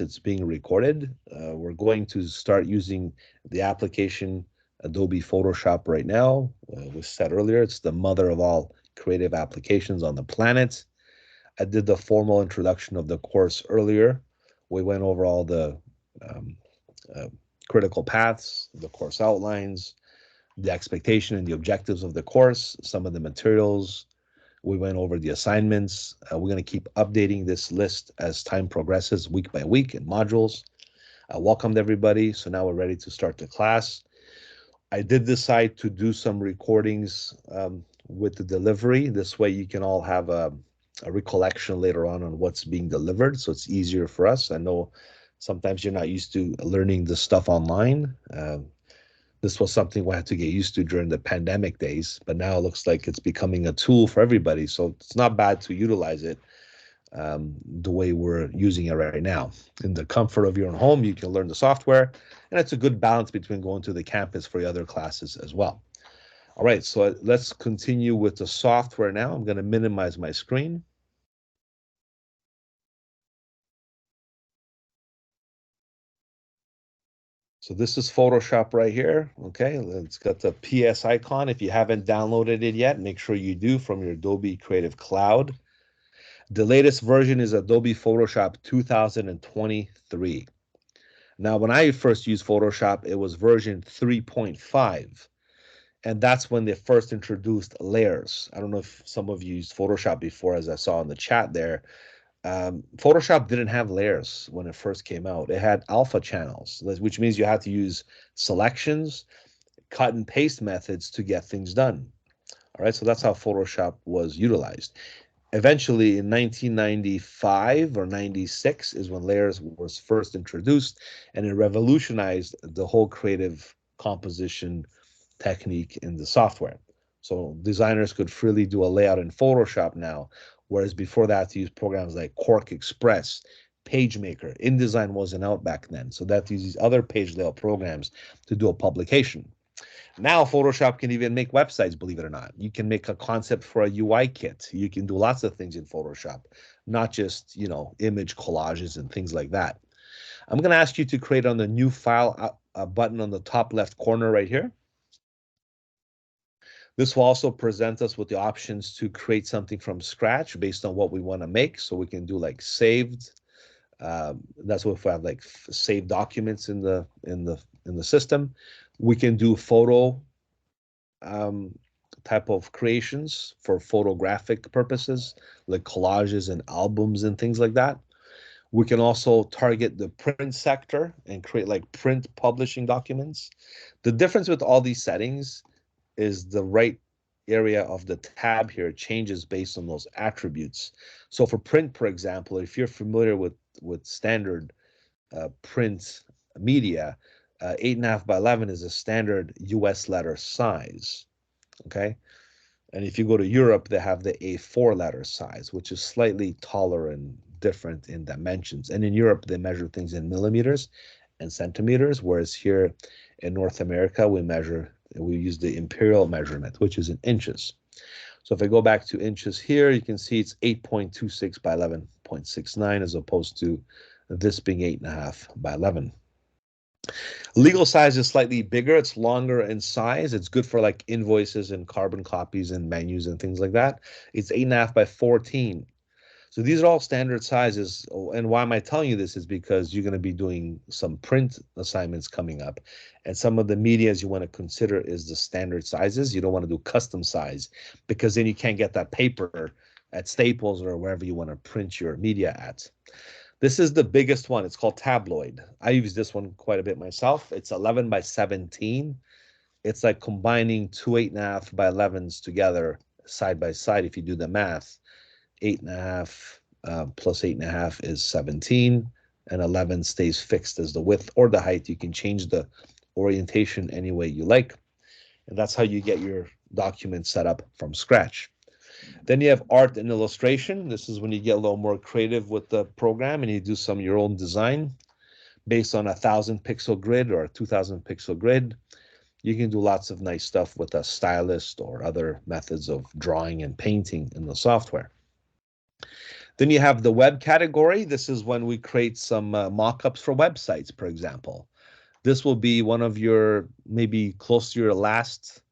it's being recorded. We're going to start using the application Adobe Photoshop right now. We said earlier, it's the mother of all creative applications on the planet. I did the formal introduction of the course earlier. We went over all the um, uh, critical paths, the course outlines, the expectation and the objectives of the course, some of the materials. We went over the assignments. We're going to keep updating this list as time progresses, week by week in modules. I welcomed everybody. So now we're ready to start the class. I did decide to do some recordings with the delivery. This way you can all have a recollection later on what's being delivered. So it's easier for us. I know sometimes you're not used to learning this stuff online. This was something we had to get used to during the pandemic days, but now it looks like it's becoming a tool for everybody. So it's not bad to utilize it the way we're using it right now. In the comfort of your own home, you can learn the software, and it's a good balance between going to the campus for your other classes as well. All right, so let's continue with the software now. I'm going to minimize my screen. So this is Photoshop right here. Okay, it's got the PS icon. If you haven't downloaded it yet, make sure you do from your Adobe Creative Cloud. The latest version is Adobe Photoshop 2023. Now, when I first used Photoshop, it was version 3.5. And that's when they first introduced layers. I don't know if some of you used Photoshop before, as I saw in the chat there. Photoshop didn't have layers when it first came out. It had alpha channels, which means you had to use selections, cut and paste methods to get things done. All right, so that's how Photoshop was utilized. Eventually, in 1995 or 96 is when layers was first introduced, and it revolutionized the whole creative composition technique in the software. So designers could freely do a layout in Photoshop now, whereas before that, to use programs like Quark Express, PageMaker. InDesign wasn't out back then, so that uses other page layout programs to do a publication. Now Photoshop can even make websites, believe it or not. You can make a concept for a UI kit. You can do lots of things in Photoshop, not just, image collages and things like that. I'm going to ask you to create on the new file button on the top left corner right here. This will also present us with the options to create something from scratch based on what we want to make. So we can do like saved. That's what if we have like saved documents in the system. We can do photo type of creations for photographic purposes, like collages and albums and things like that. We can also target the print sector and create like print publishing documents. The difference with all these settings is the right area of the tab here changes based on those attributes. So for print, for example, if you're familiar with standard print media, 8.5 by 11 is a standard US letter size, okay? And if you go to Europe, they have the A4 letter size, which is slightly taller and different in dimensions. And in Europe, they measure things in millimeters and centimeters, whereas here in North America, we use the imperial measurement, which is in inches. So if I go back to inches here, you can see it's 8.26 by 11.69 as opposed to this being 8.5 by 11. Legal size is slightly bigger. It's longer in size. It's good for like invoices and carbon copies and menus and things like that. It's 8.5 by 14. So these are all standard sizes. And why am I telling you this is because you're going to be doing some print assignments coming up. And some of the medias you want to consider is the standard sizes. You don't want to do custom size because then you can't get that paper at Staples or wherever you want to print your media at. This is the biggest one. It's called Tabloid. I use this one quite a bit myself. It's 11 by 17. It's like combining two 8.5 by 11s together side by side if you do the math. 8.5 plus 8.5 is 17, and 11 stays fixed as the width or the height. You can change the orientation any way you like, and that's how you get your document set up from scratch. Then you have art and illustration. This is when you get a little more creative with the program and you do some of your own design based on a 1,000 pixel grid or a 2,000 pixel grid. You can do lots of nice stuff with a stylist or other methods of drawing and painting in the software. Then you have the web category. This is when we create some mock-ups for websites, for example. This will be one of your maybe close to your last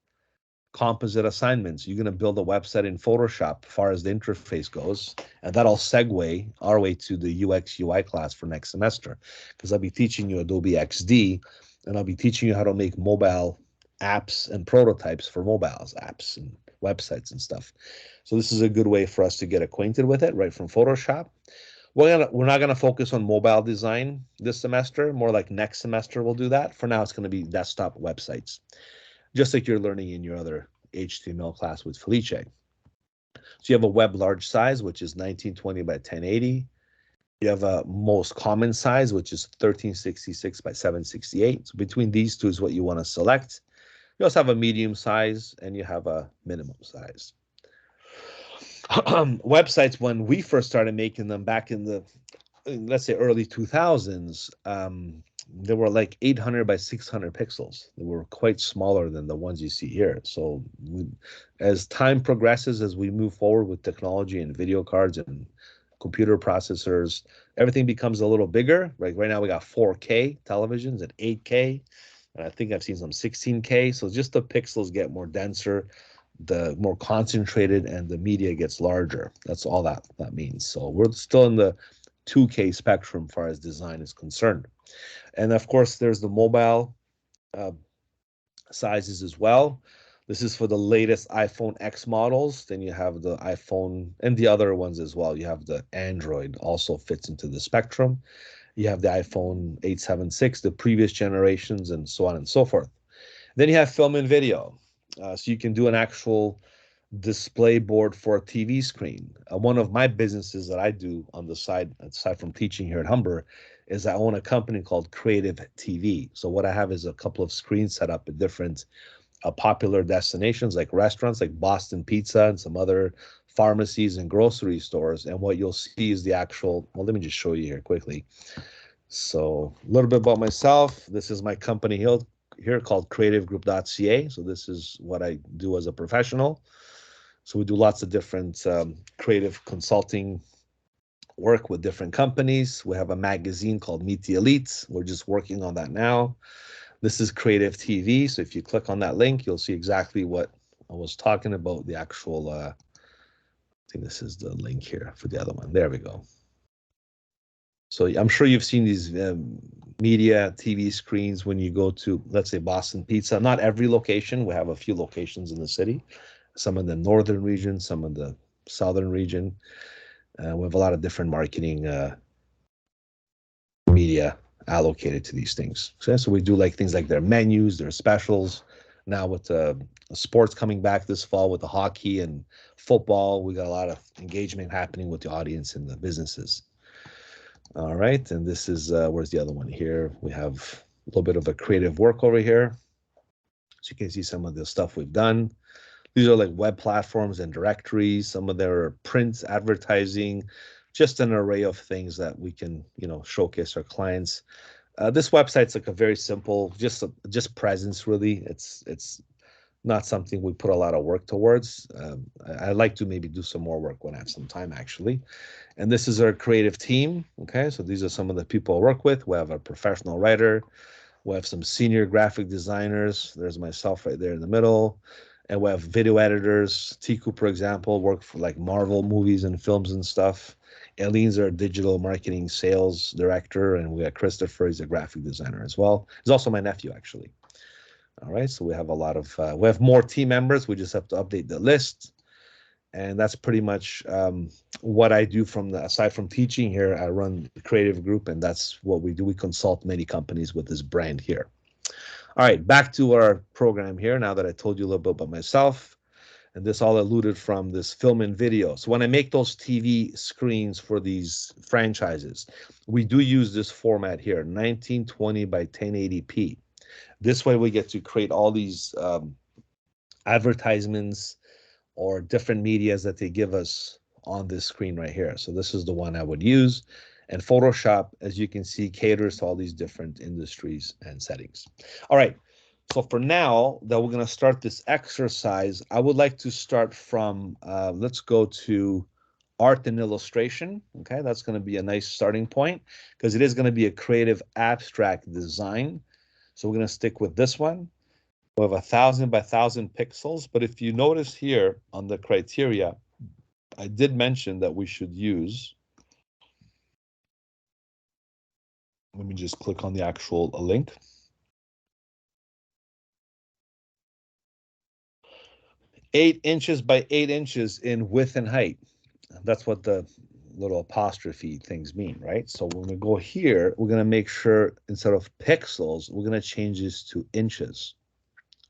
composite assignments. You're going to build a website in Photoshop as far as the interface goes, and that'll segue our way to the UX UI class for next semester, because I'll be teaching you Adobe XD, and I'll be teaching you how to make mobile apps and prototypes for mobiles apps and websites and stuff. So this is a good way for us to get acquainted with it right from Photoshop. We're not gonna focus on mobile design this semester. More like next semester we'll do that. For now, it's gonna be desktop websites, just like you're learning in your other HTML class with Felice. So you have a web large size, which is 1920 by 1080. You have a most common size, which is 1366 by 768. So between these two is what you want to select. You also have a medium size and you have a minimum size. Websites, when we first started making them back in the, let's say, early 2000s, they were like 800 by 600 pixels. They were quite smaller than the ones you see here. So as time progresses, as we move forward with technology and video cards and computer processors, everything becomes a little bigger. Right now we got 4K televisions and 8K. And I think I've seen some 16K. So just the pixels get more denser, the more concentrated, and the media gets larger. That's all that means. So we're still in the 2K spectrum as far as design is concerned. And of course, there's the mobile sizes as well. This is for the latest iPhone X models. Then you have the iPhone and the other ones as well. You have the Android also fits into the spectrum. You have the iPhone 876, the previous generations, and so on and so forth. Then you have film and video. So you can do an actual display board for a TV screen. One of my businesses that I do on the side, aside from teaching here at Humber, is I own a company called Creative TV. So what I have is a couple of screens set up at different popular destinations like restaurants like Boston Pizza and some other pharmacies and grocery stores. And what you'll see is the actual, well, let me just show you here quickly. So a little bit about myself. This is my company here called creativegroup.ca. So this is what I do as a professional. So we do lots of different creative consulting work with different companies. We have a magazine called Meet the Elites. We're just working on that now. This is Creative TV. So if you click on that link, you'll see exactly what I was talking about, the actual, I think this is the link here for the other one. There we go. So I'm sure you've seen these media TV screens when you go to, let's say, Boston Pizza. Not every location. We have a few locations in the city, some in the northern region, some in the southern region. We have a lot of different marketing media allocated to these things. So we do like things like their menus, their specials. Now with sports coming back this fall with the hockey and football, we got a lot of engagement happening with the audience and the businesses. All right, and this is, where's the other one here? We have a little bit of a creative work over here. So you can see some of the stuff we've done. These are like web platforms and directories. Some of their print advertising, just an array of things that we can, showcase our clients. This website's like a very simple, just presence really. It's not something we put a lot of work towards. I'd like to maybe do some more work when I have some time actually. And this is our creative team. Okay, so these are some of the people I work with. We have a professional writer. We have some senior graphic designers. There's myself right there in the middle. And we have video editors. Tiku, for example, worked for like Marvel movies and films and stuff. Eileen's our digital marketing sales director. And we got Christopher, he's a graphic designer as well. He's also my nephew, actually. All right, so we have a lot of, we have more team members. We just have to update the list. And that's pretty much what I do aside from teaching here. I run the creative group, and that's what we do. We consult many companies with this brand here. All right, back to our program here. Now that I told you a little bit about myself, and this all alluded from this film and video. So when I make those TV screens for these franchises, we do use this format here, 1920 by 1080p. This way we get to create all these advertisements or different medias that they give us on this screen right here. So this is the one I would use. And Photoshop, as you can see, caters to all these different industries and settings. All right, so for now that we're gonna start this exercise, I would like to start from, let's go to art and illustration. Okay, that's going to be a nice starting point because it is going to be a creative abstract design. So we're going to stick with this one. We have 1,000 by 1,000 pixels. But if you notice here on the criteria, I did mention that we should use, let me just click on the actual link. 8 inches by 8 inches in width and height. That's what the little apostrophe things mean, right? So when we go here, we're going to make sure instead of pixels, we're going to change this to inches.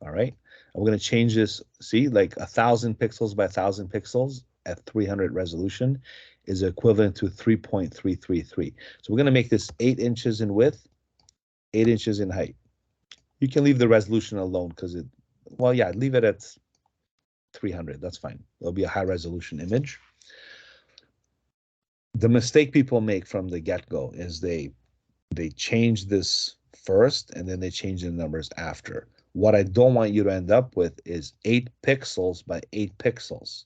All right. And we're going to change this, see, like 1,000 pixels by 1,000 pixels at 300 resolution is equivalent to 3.333. So we're going to make this 8 inches in width, 8 inches in height. You can leave the resolution alone because it, well, yeah, leave it at 300. That's fine. It'll be a high resolution image. The mistake people make from the get-go is they change this first and then they change the numbers after. What I don't want you to end up with is 8 pixels by 8 pixels.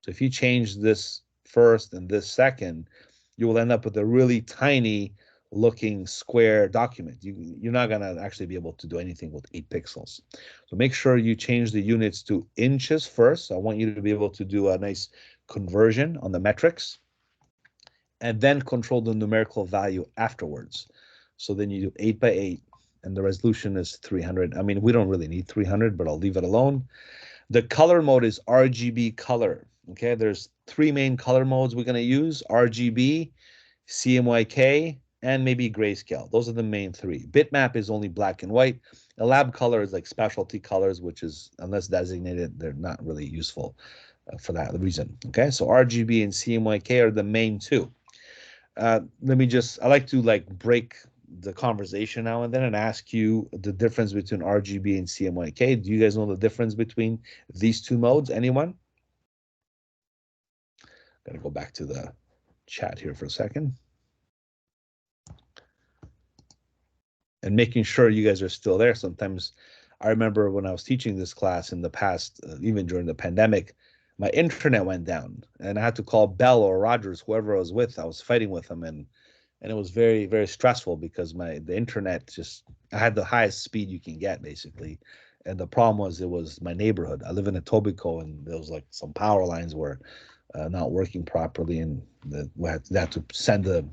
So if you change this first and this second, you will end up with a really tiny looking square document. You're not going to actually be able to do anything with 8 pixels. So make sure you change the units to inches first. I want you to be able to do a nice conversion on the metrics and then control the numerical value afterwards. So then you do 8 by 8 and the resolution is 300. I mean, we don't really need 300, but I'll leave it alone. The color mode is RGB color. Okay, there's 3 main color modes we're going to use: RGB, CMYK, and maybe grayscale. Those are the main 3. Bitmap is only black and white. A lab color is like specialty colors, which is, unless designated, they're not really useful for that reason. Okay, so RGB and CMYK are the main 2. Let me just, I like to like break the conversation now and then and ask you the difference between RGB and CMYK. Do you guys know the difference between these 2 modes? Anyone? Gotta go back to the chat here for a second. And making sure you guys are still there. Sometimes I remember when I was teaching this class in the past, even during the pandemic, my internet went down and I had to call Bell or Rogers, whoever I was with. I was fighting with them, and it was very, very stressful because the internet just, I had the highest speed you can get basically. And the problem was, it was my neighborhood. I live in Etobicoke, and there was like some power lines were not working properly, and we had to send the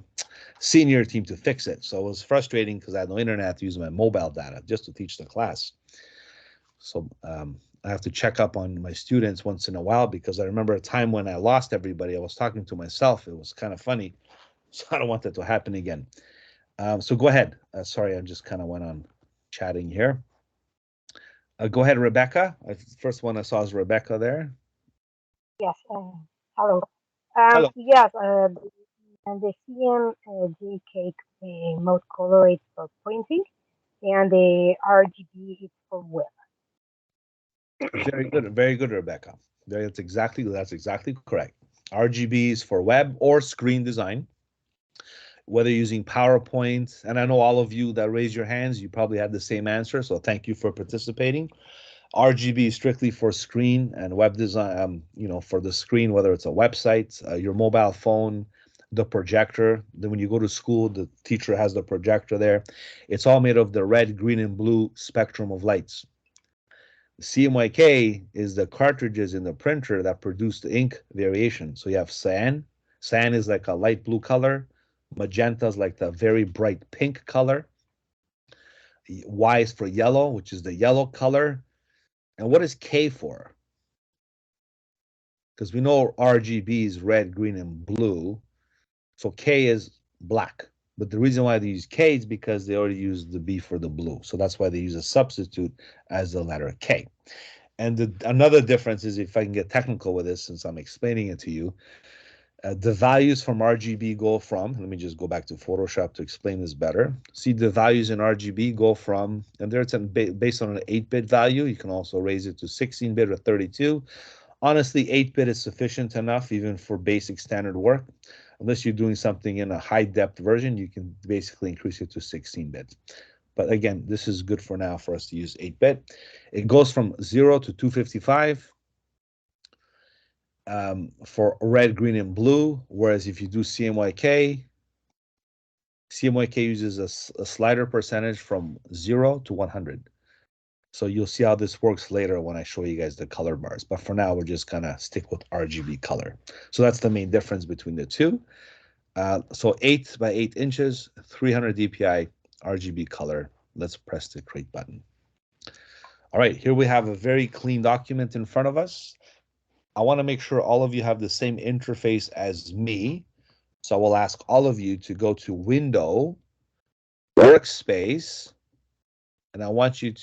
senior team to fix it. So it was frustrating because I had no internet to use my mobile data just to teach the class. So I have to check up on my students once in a while because I remember a time when I lost everybody. I was talking to myself. It was kind of funny. So I don't want that to happen again. So go ahead. Sorry, I just kind of went on chatting here. Go ahead, Rebecca. First one I saw is Rebecca there. Yes, hello. Hello. Yes, and the CMJK mode color is for printing, and the RGB is for web. Very good, Rebecca. That's exactly correct. RGB is for web or screen design, whether using PowerPoint. And I know all of you that raise your hands, you probably had the same answer. So thank you for participating. RGB is strictly for screen and web design, for the screen, whether it's a website, your mobile phone, the projector. Then when you go to school, the teacher has the projector there. It's all made of the red, green, and blue spectrum of lights. CMYK is the cartridges in the printer that produce the ink variation. So you have cyan. Cyan is like a light blue color. Magenta is like the very bright pink color. Y is for yellow, which is the yellow color. And what is K for? Because we know RGB is red, green, and blue. So K is black. But the reason why they use K is because they already used the B for the blue. So that's why they use a substitute as the letter K. And another difference is, if I can get technical with this, since I'm explaining it to you, the values from RGB go from, let me just go back to Photoshop to explain this better. See, the values in RGB go from, and there's based on an 8-bit value. You can also raise it to 16-bit or 32. Honestly, 8-bit is sufficient enough even for basic standard work. Unless you're doing something in a high-depth version, you can basically increase it to 16-bit. But again, this is good for now for us to use 8-bit. It goes from 0 to 255. for red, green, and blue. Whereas if you do CMYK, CMYK uses a slider percentage from 0 to 100. So you'll see how this works later when I show you guys the color bars. But for now, we're just gonna stick with RGB color. So that's the main difference between the two. So 8 by 8 inches, 300 DPI, RGB color. Let's press the create button. All right, here we have a very clean document in front of us. I want to make sure all of you have the same interface as me. So I will ask all of you to go to Window, Workspace, and I want you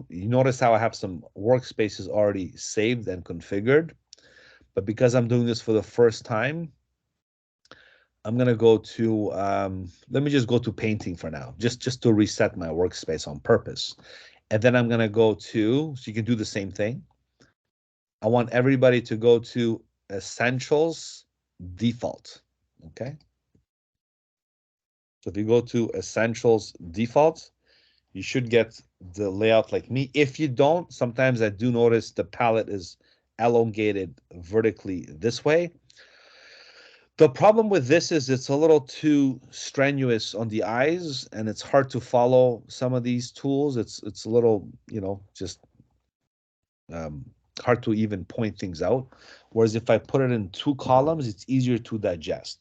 notice how I have some workspaces already saved and configured. But because I'm doing this for the first time, I'm gonna go to, let me just go to painting for now, just to reset my workspace on purpose. And then I'm gonna go to, so you can do the same thing. I want everybody to go to Essentials, Default, okay? So if you go to Essentials, Default, you should get the layout like me. If you don't, sometimes I do notice the palette is elongated vertically this way. The problem with this is it's a little too strenuous on the eyes, and it's hard to follow some of these tools. It's a little, just um, hard to even point things out. Whereas if I put it in 2 columns, it's easier to digest.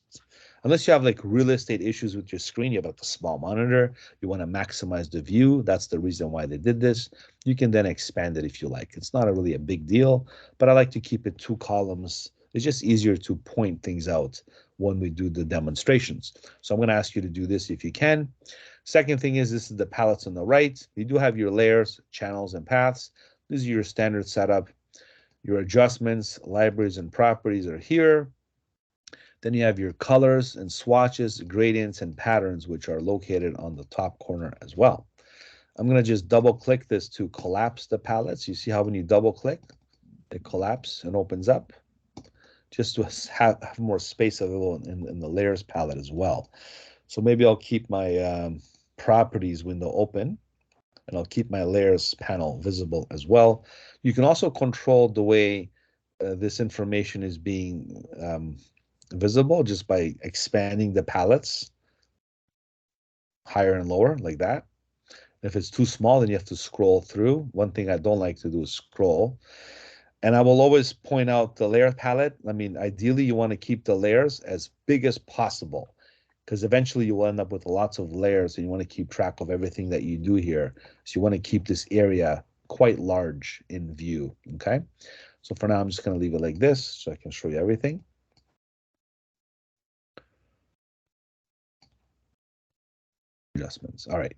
Unless you have like real estate issues with your screen, you have like a small monitor, you want to maximize the view. That's the reason why they did this. You can then expand it if you like. It's not really a big deal, but I like to keep it 2 columns. It's just easier to point things out when we do the demonstrations. So I'm going to ask you to do this if you can. Second thing is, this is the palettes on the right. You do have your layers, channels, and paths. This is your standard setup. Your adjustments, libraries, and properties are here. Then you have your colors and swatches, gradients, and patterns, which are located on the top corner as well. I'm going to just double click this to collapse the palettes. You see how when you double click, it collapses and opens up, just to have more space available in the layers palette as well. So maybe I'll keep my properties window open, and I'll keep my layers panel visible as well. You can also control the way this information is being visible just by expanding the palettes higher and lower like that. If it's too small, then you have to scroll through. One thing I don't like to do is scroll. And I will always point out the layer palette. I mean, ideally, you want to keep the layers as big as possible, because eventually you will end up with lots of layers and you want to keep track of everything that you do here. So you want to keep this area quite large in view, okay? So for now, I'm just going to leave it like this so I can show you everything. Adjustments. All right.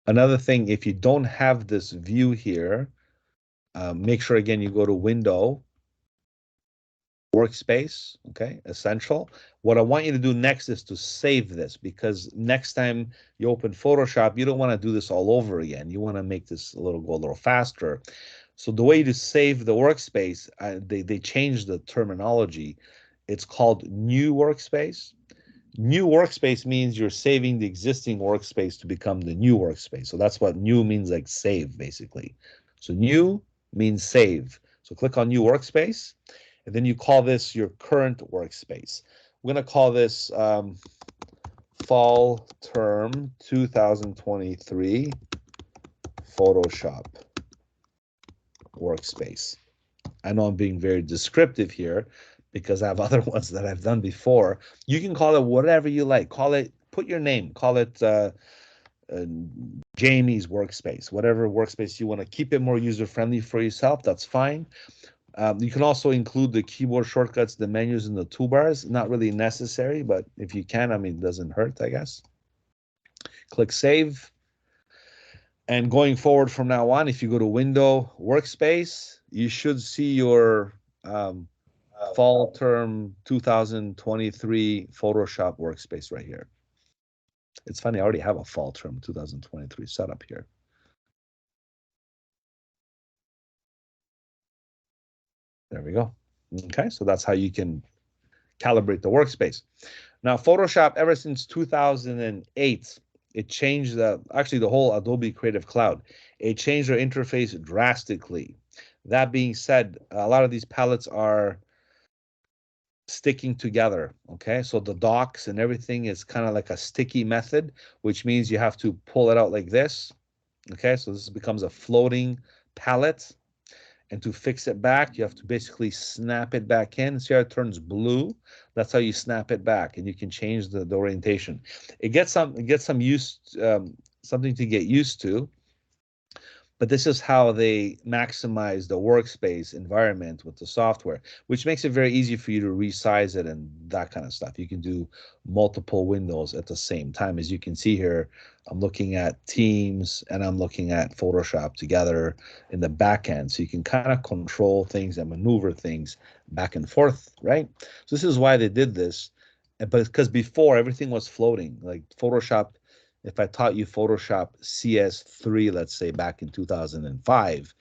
Another thing, if you don't have this view here, make sure again you go to Window, Workspace, okay, Essential. What I want you to do next is to save this, because next time you open Photoshop, you don't want to do this all over again. You want to make this go a little faster. So the way to save the workspace, they changed the terminology. It's called New Workspace. New workspace means you're saving the existing workspace to become the new workspace. So that's what new means, like save, basically. So new means save. So click on new workspace, and then you call this your current workspace. We're going to call this fall term 2023 Photoshop workspace. I know I'm being very descriptive here because I have other ones that I've done before. You can call it whatever you like. Call it, put your name, call it Jamie's workspace, whatever workspace you want to keep it more user-friendly for yourself, that's fine. You can also include the keyboard shortcuts, the menus, and the toolbars. Not really necessary, but if you can, I mean, it doesn't hurt, I guess. Click Save. And going forward from now on, if you go to Window, Workspace, you should see your fall term 2023 Photoshop workspace right here. It's funny, I already have a fall term 2023 setup here. There we go. Okay, so that's how you can calibrate the workspace. Now, Photoshop, ever since 2008, it changed actually the whole Adobe Creative Cloud. It changed their interface drastically. That being said, a lot of these palettes are sticking together. Okay, so the docks and everything is kind of like a sticky method, which means you have to pull it out like this. Okay, so this becomes a floating palette. And to fix it back, you have to basically snap it back in. See how it turns blue? That's how you snap it back, and you can change the orientation. It gets some something to get used to, but this is how they maximize the workspace environment with the software, which makes it very easy for you to resize it and that kind of stuff. You can do multiple windows at the same time. As you can see here, I'm looking at Teams and I'm looking at Photoshop together in the back end. So you can kind of control things and maneuver things back and forth, right? So this is why they did this. But because before everything was floating, like Photoshop, if I taught you Photoshop CS3, let's say back in 2005,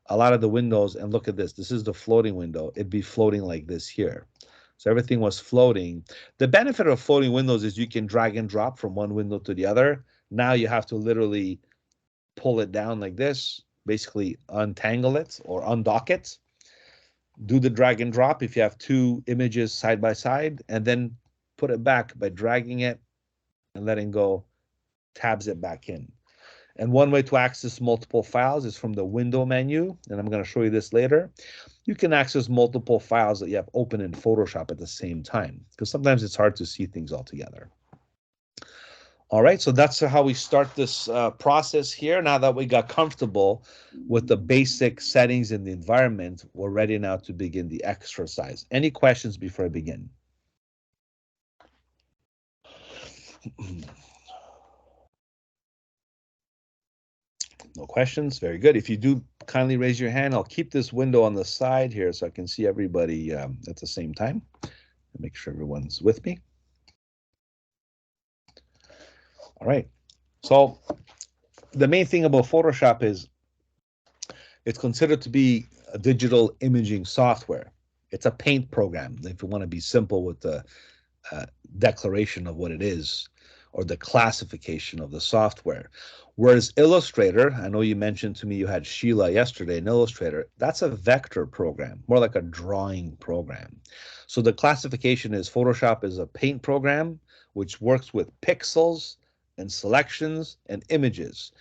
a lot of the windows, and look at this, this is the floating window, it'd be floating like this here. So everything was floating. The benefit of floating windows is you can drag and drop from one window to the other. Now you have to literally pull it down like this, basically untangle it or undock it, do the drag and drop if you have two images side by side, and then put it back by dragging it and letting go, tabs it back in. And one way to access multiple files is from the window menu, and I'm going to show you this later. You can access multiple files that you have open in Photoshop at the same time, because sometimes it's hard to see things all together. All right, so that's how we start this process here. Now that we got comfortable with the basic settings in the environment, we're ready now to begin the exercise. Any questions before I begin? No questions? Very good. If you do, kindly raise your hand. I'll keep this window on the side here so I can see everybody at the same time. Make sure everyone's with me. All right. So the main thing about Photoshop is it's considered to be a digital imaging software. It's a paint program, if you want to be simple with the declaration of what it is or the classification of the software. Whereas Illustrator, I know you mentioned to me you had Sheila yesterday in Illustrator, that's a vector program, more like a drawing program. So the classification is Photoshop is a paint program which works with pixels and selections and images,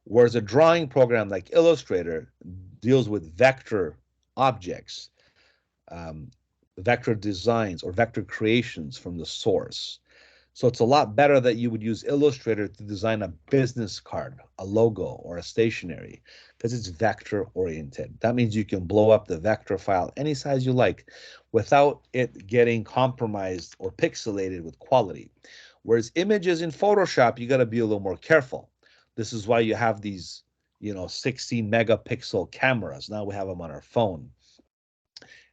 whereas a drawing program like Illustrator deals with vector objects, um, vector designs or vector creations from the source. So it's a lot better that you would use Illustrator to design a business card, a logo, or a stationery, because it's vector oriented. That means you can blow up the vector file any size you like without it getting compromised or pixelated with quality. Whereas images in Photoshop, you got to be a little more careful. This is why you have these, 16 megapixel cameras. Now we have them on our phone.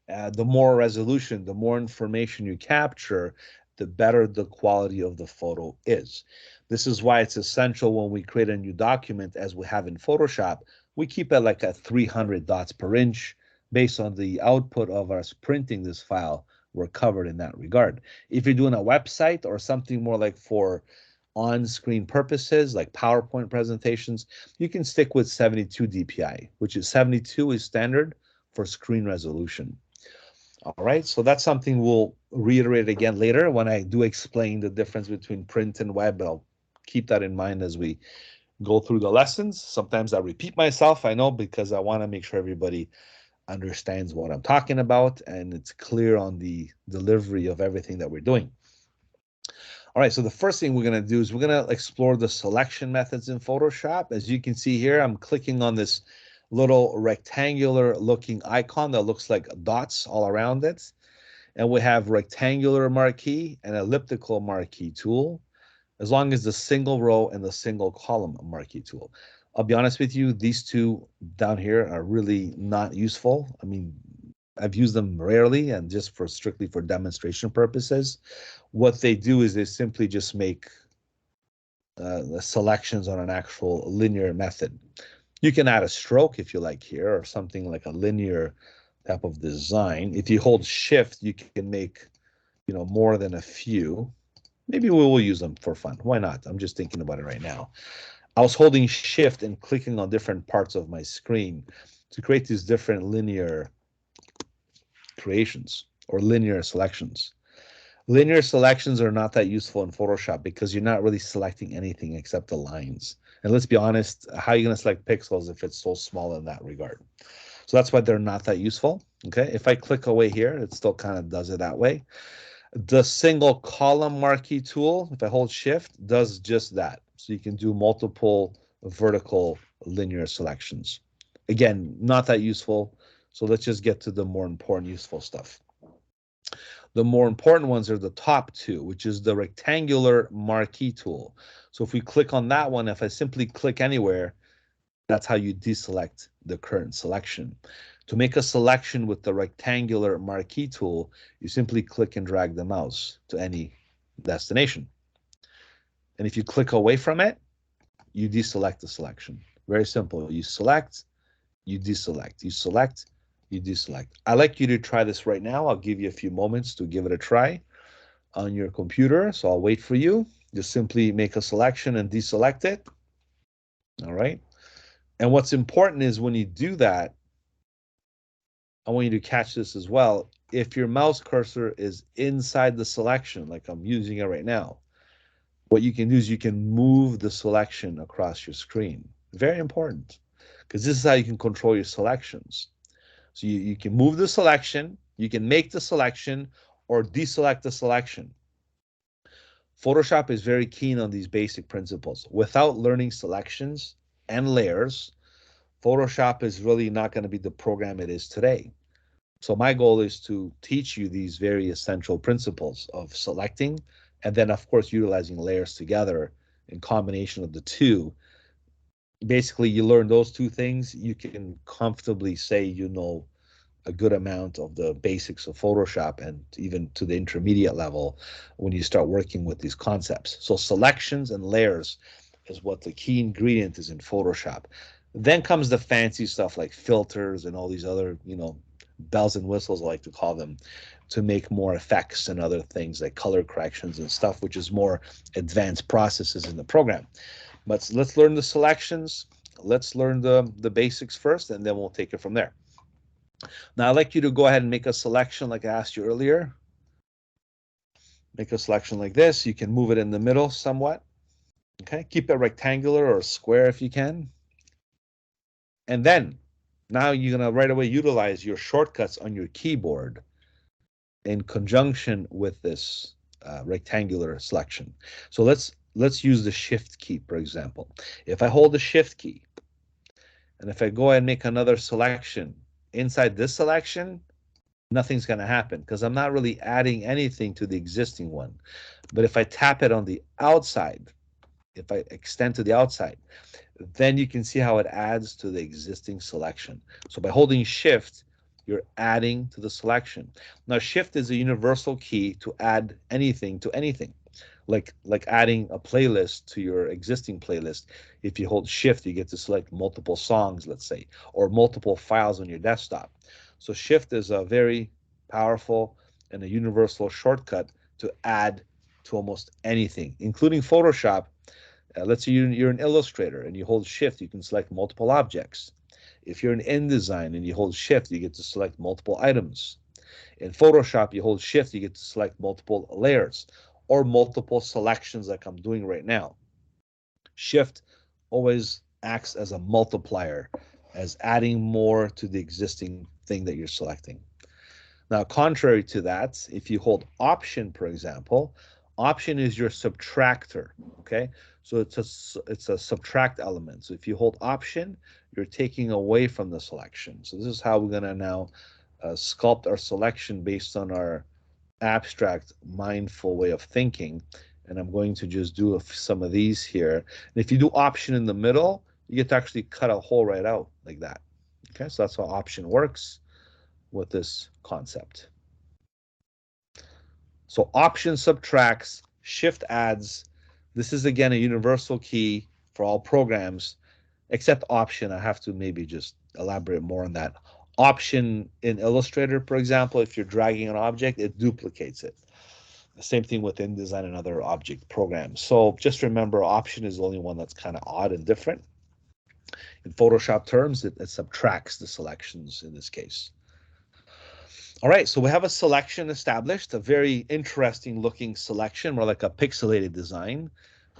The more resolution, the more information you capture, the better the quality of the photo is. This is why it's essential when we create a new document, as we have in Photoshop, we keep it like at 300 dots per inch. Based on the output of us printing this file, we're covered in that regard. If you're doing a website or something more like for on-screen purposes, like PowerPoint presentations, you can stick with 72 DPI, which is 72 is standard for screen resolution. All right, so that's something we'll reiterate again later when I do explain the difference between print and web. I'll keep that in mind as we go through the lessons. Sometimes I repeat myself, I know, because I want to make sure everybody understands what I'm talking about and it's clear on the delivery of everything that we're doing. All right, so the first thing we're going to do is we're going to explore the selection methods in Photoshop. As you can see here, I'm clicking on this little rectangular looking icon that looks like dots all around it. And we have rectangular marquee and elliptical marquee tool, as long as the single row and the single column marquee tool. I'll be honest with you, these two down here are really not useful. I mean, I've used them rarely and just for strictly for demonstration purposes. What they do is they simply just make the selections on an actual linear method. You can add a stroke if you like here, or something like a linear type of design. If you hold shift, you can make, more than a few. Maybe we will use them for fun. Why not? I'm just thinking about it right now. I was holding shift and clicking on different parts of my screen. to create these different linear creations or linear selections. Linear selections are not that useful in Photoshop because you're not really selecting anything except the lines. And let's be honest, how are you going to select pixels if it's so small in that regard? So that's why they're not that useful. Okay, if I click away here, it still kind of does it that way. The single column marquee tool, if I hold shift, does just that. So you can do multiple vertical linear selections. Again, not that useful. So let's just get to the more important useful stuff. The more important ones are the top two, which is the rectangular marquee tool. So if we click on that one, if I simply click anywhere, that's how you deselect the current selection. To make a selection with the rectangular marquee tool, you simply click and drag the mouse to any destination. And if you click away from it, you deselect the selection. Very simple. You select, you deselect, you select, you deselect. I'd like you to try this right now. I'll give you a few moments to give it a try on your computer. So I'll wait for you. Just simply make a selection and deselect it. All right. And what's important is when you do that, I want you to catch this as well. If your mouse cursor is inside the selection, like I'm using it right now, what you can do is you can move the selection across your screen. Very important, because this is how you can control your selections. So you can move the selection, you can make the selection, or deselect the selection. Photoshop is very keen on these basic principles. Without learning selections and layers, Photoshop is really not going to be the program it is today. So my goal is to teach you these very essential principles of selecting and then, of course, utilizing layers together in combination of the two. Basically, you learn those two things, you can comfortably say you know a good amount of the basics of Photoshop and even to the intermediate level when you start working with these concepts. So selections and layers is what the key ingredient is in Photoshop. Then comes the fancy stuff like filters and all these other, bells and whistles, I like to call them, to make more effects and other things like color corrections and stuff, which is more advanced processes in the program. But let's learn the selections. Let's learn the basics first, and then we'll take it from there. Now, I'd like you to go ahead and make a selection like I asked you earlier. Make a selection like this. You can move it in the middle somewhat. Okay, keep it rectangular or square if you can. And then, now you're going to right away utilize your shortcuts on your keyboard in conjunction with this rectangular selection. So let's use the shift key, for example. If I hold the shift key, and if I go and make another selection inside this selection, nothing's going to happen because I'm not really adding anything to the existing one. But if I tap it on the outside, if I extend to the outside, then you can see how it adds to the existing selection. So by holding shift, you're adding to the selection. Now, shift is a universal key to add anything to anything. Like adding a playlist to your existing playlist. If you hold shift, you get to select multiple songs, let's say, or multiple files on your desktop. So shift is a very powerful and a universal shortcut to add to almost anything, including Photoshop. Let's say you're an illustrator and you hold shift, you can select multiple objects. If you're in InDesign and you hold shift, you get to select multiple items. In Photoshop, you hold shift, you get to select multiple layers or multiple selections like I'm doing right now. Shift always acts as a multiplier, as adding more to the existing thing that you're selecting. Now, contrary to that, if you hold option, for example, option is your subtractor, okay? So it's a subtract element. So if you hold option, you're taking away from the selection. So this is how we're gonna now sculpt our selection based on our abstract, mindful way of thinking. And I'm going to just do some of these here. And if you do option in the middle, you get to actually cut a hole right out like that. Okay, so that's how option works with this concept. So option subtracts, shift adds. This is again a universal key for all programs, except option. I have to maybe just elaborate more on that. Option in Illustrator, for example, if you're dragging an object, it duplicates it. The same thing with InDesign and other object programs. So just remember, option is the only one that's kind of odd and different. In Photoshop terms, it subtracts the selections in this case. All right, so we have a selection established, a very interesting looking selection, more like a pixelated design.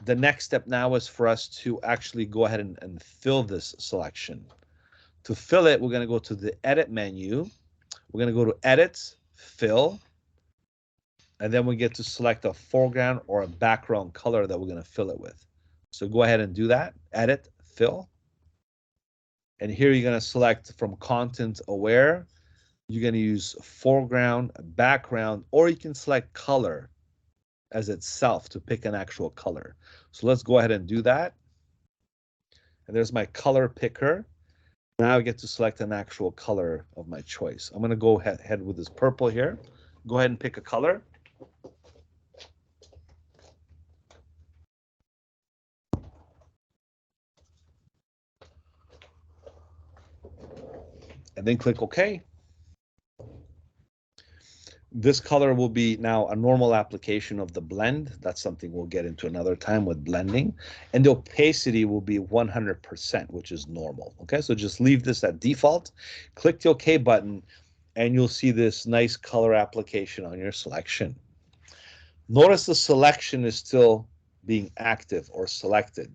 The next step now is for us to actually go ahead and fill this selection. To fill it, we're going to go to the Edit menu. We're going to go to Edit, Fill, and then we get to select a foreground or a background color that we're going to fill it with. So go ahead and do that. Edit, Fill. And here you're going to select from Content Aware. You're going to use foreground, background, or you can select color as itself to pick an actual color. So let's go ahead and do that. And there's my color picker. Now I get to select an actual color of my choice. I'm going to go ahead with this purple here. Go ahead and pick a color. And then click OK. This color will be now a normal application of the blend. That's something we'll get into another time with blending. And the opacity will be 100%, which is normal. Okay, so just leave this at default. Click the OK button, and you'll see this nice color application on your selection. Notice the selection is still being active or selected.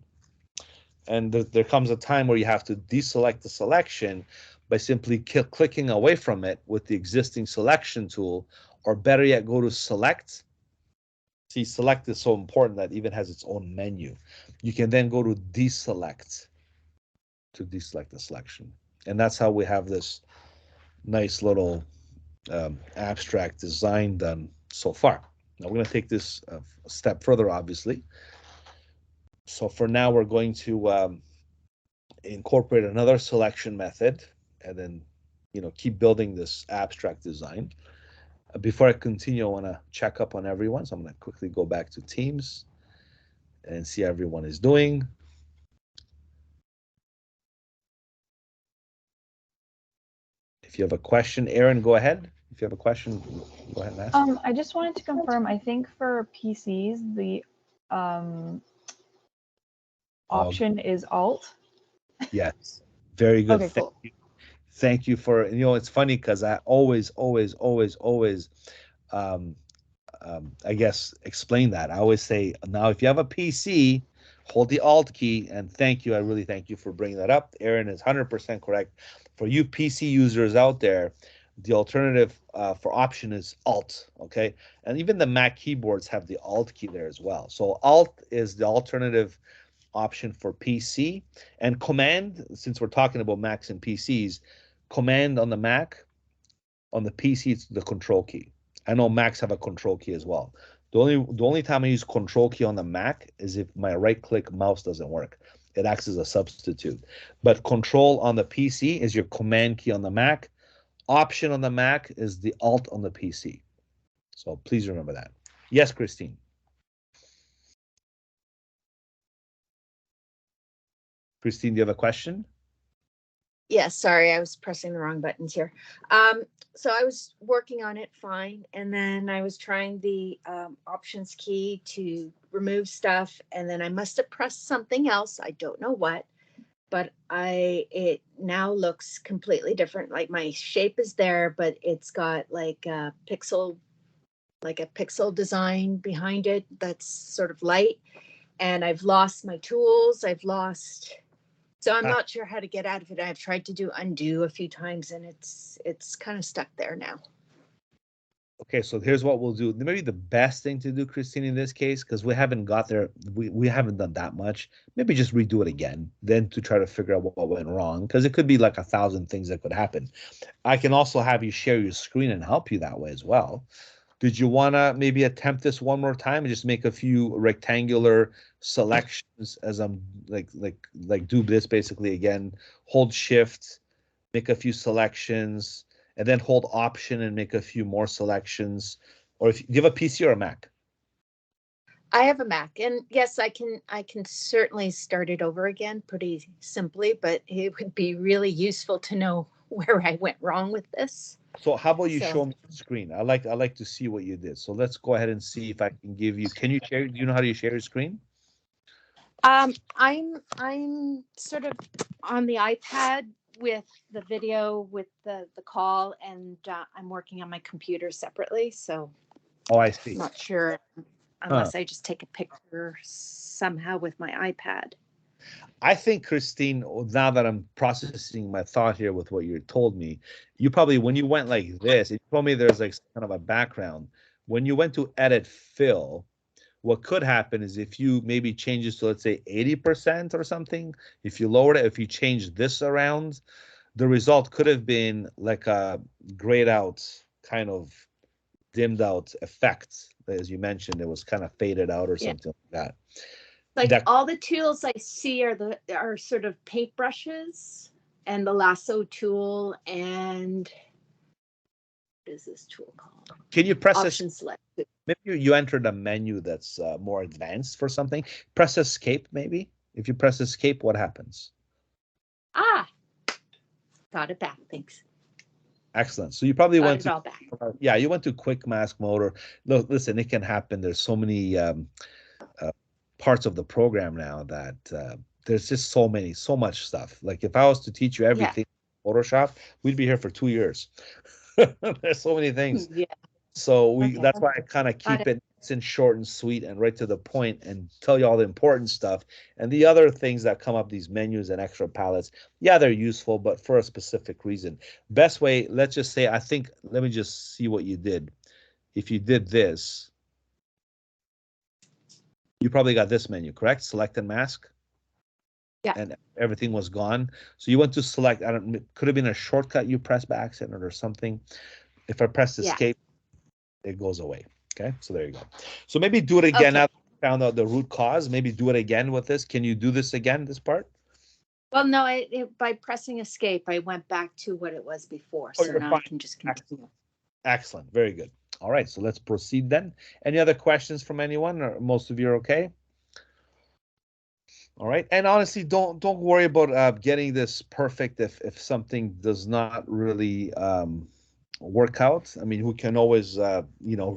And there comes a time where you have to deselect the selection by simply clicking away from it with the existing selection tool, or better yet, go to Select. See, Select is so important that it even has its own menu. You can then go to Deselect to deselect the selection. And that's how we have this nice little abstract design done so far. Now we're going to take this a step further, obviously. So for now, we're going to incorporate another selection method, and then, keep building this abstract design. Before I continue, I want to check up on everyone. So I'm going to quickly go back to Teams and see how everyone is doing. If you have a question, Aaron, go ahead. If you have a question, go ahead and ask. I just wanted to confirm, I think for PCs, the option is Alt. Yes, very good. Okay, cool. Thank you for, it's funny because I always, I guess, explain that. I always say, now, if you have a PC, hold the Alt key, and thank you. I really thank you for bringing that up. Aaron is 100% correct. For you PC users out there, the alternative for option is Alt, okay? And even the Mac keyboards have the Alt key there as well. So Alt is the alternative option for PC, and Command, since we're talking about Macs and PCs, Command on the Mac, on the PC, it's the Control key. I know Macs have a Control key as well. The only time I use Control key on the Mac is if my right-click mouse doesn't work. It acts as a substitute. But Control on the PC is your Command key on the Mac. Option on the Mac is the Alt on the PC. So please remember that. Yes, Christine. Christine, do you have a question? Yes, sorry, I was pressing the wrong buttons here. So I was working on it fine, and then I was trying the options key to remove stuff, and then I must have pressed something else. I don't know what, but it now looks completely different. Like my shape is there, but it's got like a pixel design behind it that's sort of light, and I've lost my tools. So I'm not sure how to get out of it. I've tried to do undo a few times, and it's kind of stuck there now. Okay, so here's what we'll do. Maybe the best thing to do, Christine, in this case, because we haven't got there, we haven't done that much. Maybe just redo it again, then to try to figure out what went wrong, because it could be like 1,000 things that could happen. I can also have you share your screen and help you that way as well. Did you want to maybe attempt this one more time and just make a few rectangular selections as I'm like do this basically again? Hold Shift, make a few selections, and then hold Option and make a few more selections. Or if you have a PC or a Mac. I have a Mac, and yes, I can certainly start it over again pretty simply, but it would be really useful to know where I went wrong with this. So how about you show me the screen? I like to see what you did. So let's go ahead and see if I can give you. Can you share? Do you know how to share your screen? I'm sort of on the iPad with the video with the call, and I'm working on my computer separately, so Oh, I I'm see. not sure Huh. unless I just take a picture somehow with my iPad. I think, Christine, now that I'm processing my thought here with what you told me, you probably, when you went like this, you told me there's like kind of a background. When you went to edit fill, what could happen is if you maybe change this to, let's say, 80% or something, if you lowered it, if you change this around, the result could have been like a grayed out, kind of dimmed out effect. As you mentioned, it was kind of faded out or Yeah. something like that. Like That all the tools I see are sort of paintbrushes and the lasso tool and what is this tool called? Can you press this? Option select. Maybe you entered a menu that's more advanced for something. Press escape, maybe. If you press escape, what happens? Ah, got it back. Thanks. Excellent. So you probably Got went it to, all back. yeah, you went to quick mask mode. Or look, listen, it can happen. There's so many uh, parts of the program now that there's just so much stuff. Like if I was to teach you Yeah. everything in Photoshop, we'd be here for 2 years. There's so many things. Yeah. So Okay. that's why I kind of Got keep it nice and short and sweet and right to the point and tell you all the important stuff. And the other things that come up, these menus and extra palettes, yeah, they're useful, but for a specific reason. Best way, let's just say, I think, let me just see what you did. If you did this, you probably got this menu, correct? Select and mask. Yeah. And everything was gone. So you went to select, I don't, could have been a shortcut you pressed by accident or something. If I press Yeah. escape, it goes away. Okay, so there you go. So maybe do it again. Okay. Now that you found out the root cause, maybe do it again with this. Can you do this again, this part? Well, no, by pressing escape, I went back to what it was before. Oh, So you're now I fine. can just Excellent. continue. Excellent. Very good. All right, so let's proceed then. Any other questions from anyone, or most of you are okay? All right, and honestly, don't worry about getting this perfect if something does not really work out. I mean, we can always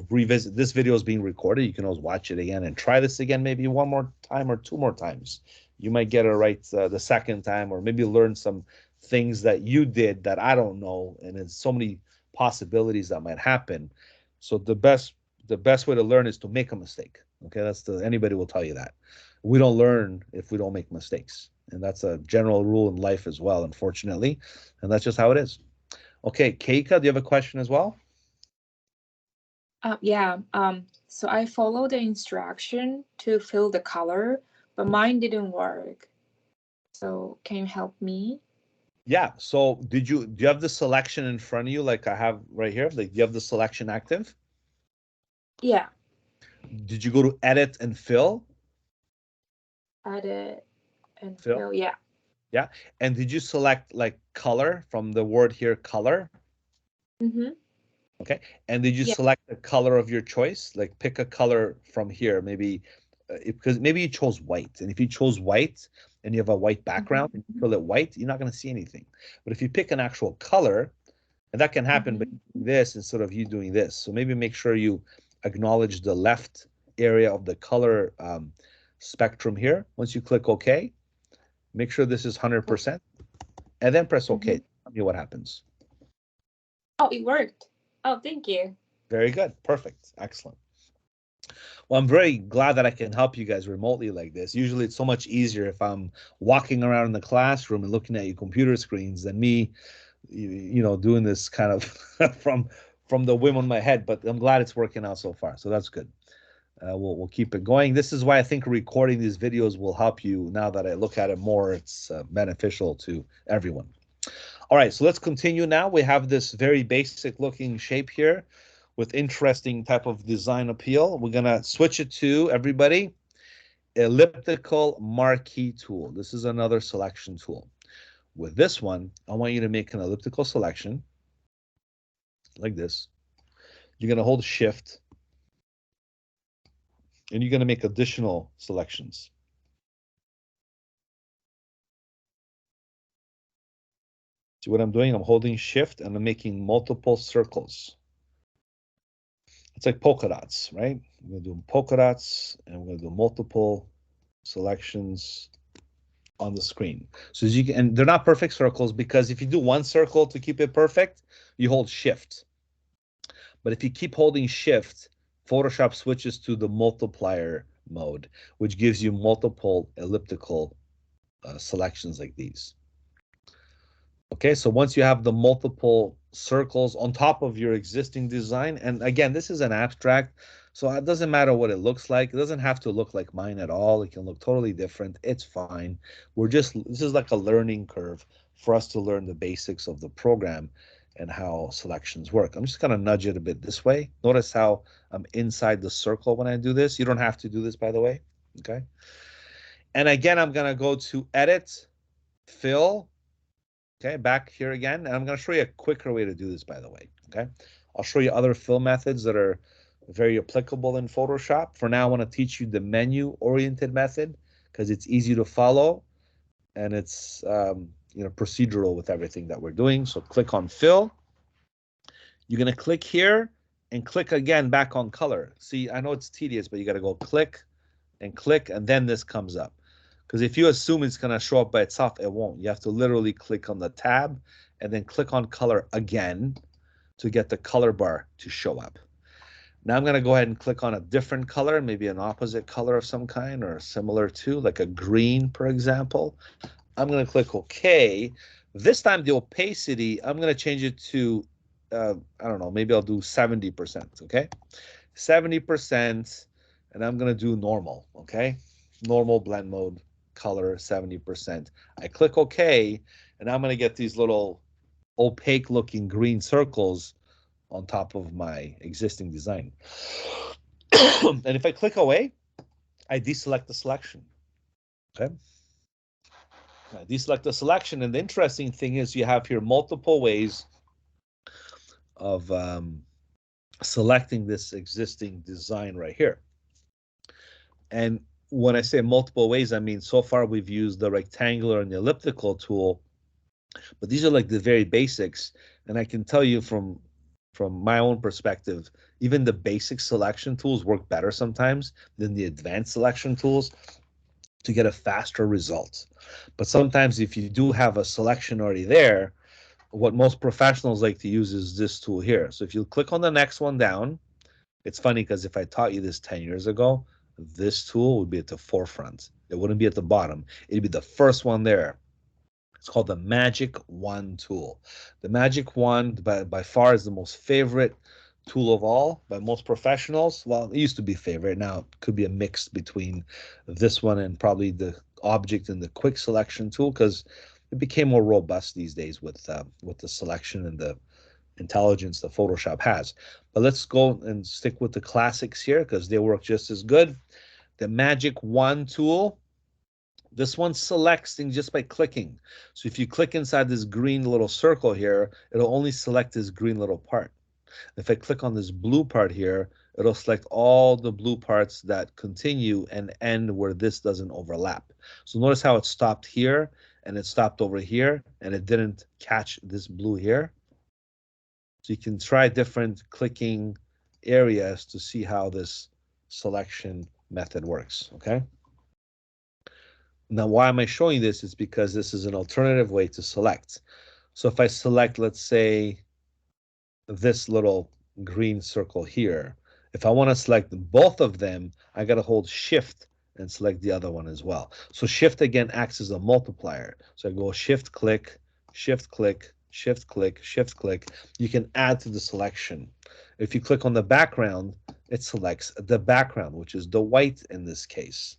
revisit. This video is being recorded. You can always watch it again and try this again, maybe one more time or two more times. You might get it right the second time, or maybe learn some things that you did that I don't know, and there's so many possibilities that might happen. So the best way to learn is to make a mistake. Okay, anybody will tell you that. We don't learn if we don't make mistakes. And that's a general rule in life as well, unfortunately. And that's just how it is. Okay, Keika, do you have a question as well? Yeah. So I followed the instruction to fill the color, but mine didn't work. So can you help me? Yeah. So do you have the selection in front of you like I have right here? Like, do you have the selection active? Yeah. Did you go to edit and fill? Edit and Fill? fill. Yeah. Yeah. And did you select like color from the word here, color? Mm-hmm. Okay. And did you Yeah. select the color of your choice? Like pick a color from here, maybe because maybe you chose white. And if you chose white and you have a white background and you fill it white, you're not going to see anything. But if you pick an actual color, and that can happen by doing this instead of you doing this. So maybe make sure you acknowledge the left area of the color spectrum here. Once you click OK, make sure this is 100%, and then press OK. Tell me what happens. Oh, it worked. Oh, thank you. Very good. Perfect. Excellent. Well, I'm very glad that I can help you guys remotely like this. Usually it's so much easier if I'm walking around in the classroom and looking at your computer screens than me, doing this kind of from the whim on my head. But I'm glad it's working out so far. So that's good. We'll keep it going. This is why I think recording these videos will help you. Now that I look at it more, it's beneficial to everyone. All right, so let's continue now. We have this very basic looking shape here with interesting type of design appeal. We're gonna switch it to, everybody, elliptical marquee tool. This is another selection tool. With this one, I want you to make an elliptical selection like this. You're gonna hold shift and you're gonna make additional selections. See what I'm doing? I'm holding shift and I'm making multiple circles. It's like polka dots, right? We're gonna do polka dots and we're gonna do multiple selections on the screen. So as you can, and they're not perfect circles because if you do one circle to keep it perfect, you hold shift. But if you keep holding shift, Photoshop switches to the multiplier mode, which gives you multiple elliptical selections like these. Okay, so once you have the multiple circles on top of your existing design, and again, this is an abstract, so it doesn't matter what it looks like. It doesn't have to look like mine at all. It can look totally different. It's fine. This is like a learning curve for us to learn the basics of the program and how selections work. I'm just gonna nudge it a bit this way. Notice how I'm inside the circle when I do this. You don't have to do this, by the way, okay? And again, I'm gonna go to Edit, Fill, okay, back here again, and I'm going to show you a quicker way to do this, by the way, okay? I'll show you other fill methods that are very applicable in Photoshop. For now, I want to teach you the menu-oriented method because it's easy to follow, and it's procedural with everything that we're doing. So click on Fill. You're going to click here and click again back on Color. See, I know it's tedious, but you got to go click, and then this comes up. Because if you assume it's going to show up by itself, it won't. You have to literally click on the tab and then click on color again to get the color bar to show up. Now I'm going to go ahead and click on a different color, maybe an opposite color of some kind or similar to, like a green, for example. I'm going to click OK. This time the opacity, I'm going to change it to, I don't know, maybe I'll do 70%, okay? 70%, and I'm going to do normal, okay? Normal blend mode. Color 70%. I click OK, and I'm going to get these little opaque looking green circles on top of my existing design. And if I click away, I deselect the selection. Okay. I deselect the selection, and the interesting thing is you have here multiple ways of selecting this existing design right here. And when I say multiple ways, I mean so far we've used the rectangular and the elliptical tool, but these are like the very basics. And I can tell you from my own perspective, even the basic selection tools work better sometimes than the advanced selection tools to get a faster result. But sometimes if you do have a selection already there, what most professionals like to use is this tool here. So if you click on the next one down, it's funny because if I taught you this 10 years ago, this tool would be at the forefront. It wouldn't be at the bottom. It'd be the first one there. It's called the Magic Wand tool. The Magic Wand by far is the most favorite tool of all by most professionals. Well, it used to be favorite. Now it could be a mix between this one and probably the object and the quick selection tool because it became more robust these days with the selection and the intelligence that Photoshop has. But let's go and stick with the classics here because they work just as good. The Magic Wand tool, this one selects things just by clicking. So if you click inside this green little circle here, it'll only select this green little part. If I click on this blue part here, it'll select all the blue parts that continue and end where this doesn't overlap. So notice how it stopped here and it stopped over here and it didn't catch this blue here. So you can try different clicking areas to see how this selection method works, okay? Now, why am I showing this? Is because this is an alternative way to select. So if I select, let's say, this little green circle here, if I want to select both of them, I got to hold Shift and select the other one as well. So Shift again acts as a multiplier. So I go Shift click, Shift click, Shift click, Shift click. You can add to the selection. If you click on the background, it selects the background, which is the white in this case.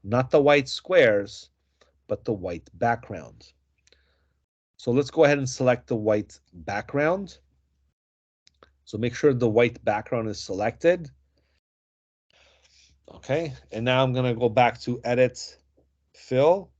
Not the white squares, but the white background. So let's go ahead and select the white background. So make sure the white background is selected. Okay, and now I'm gonna go back to Edit, Fill,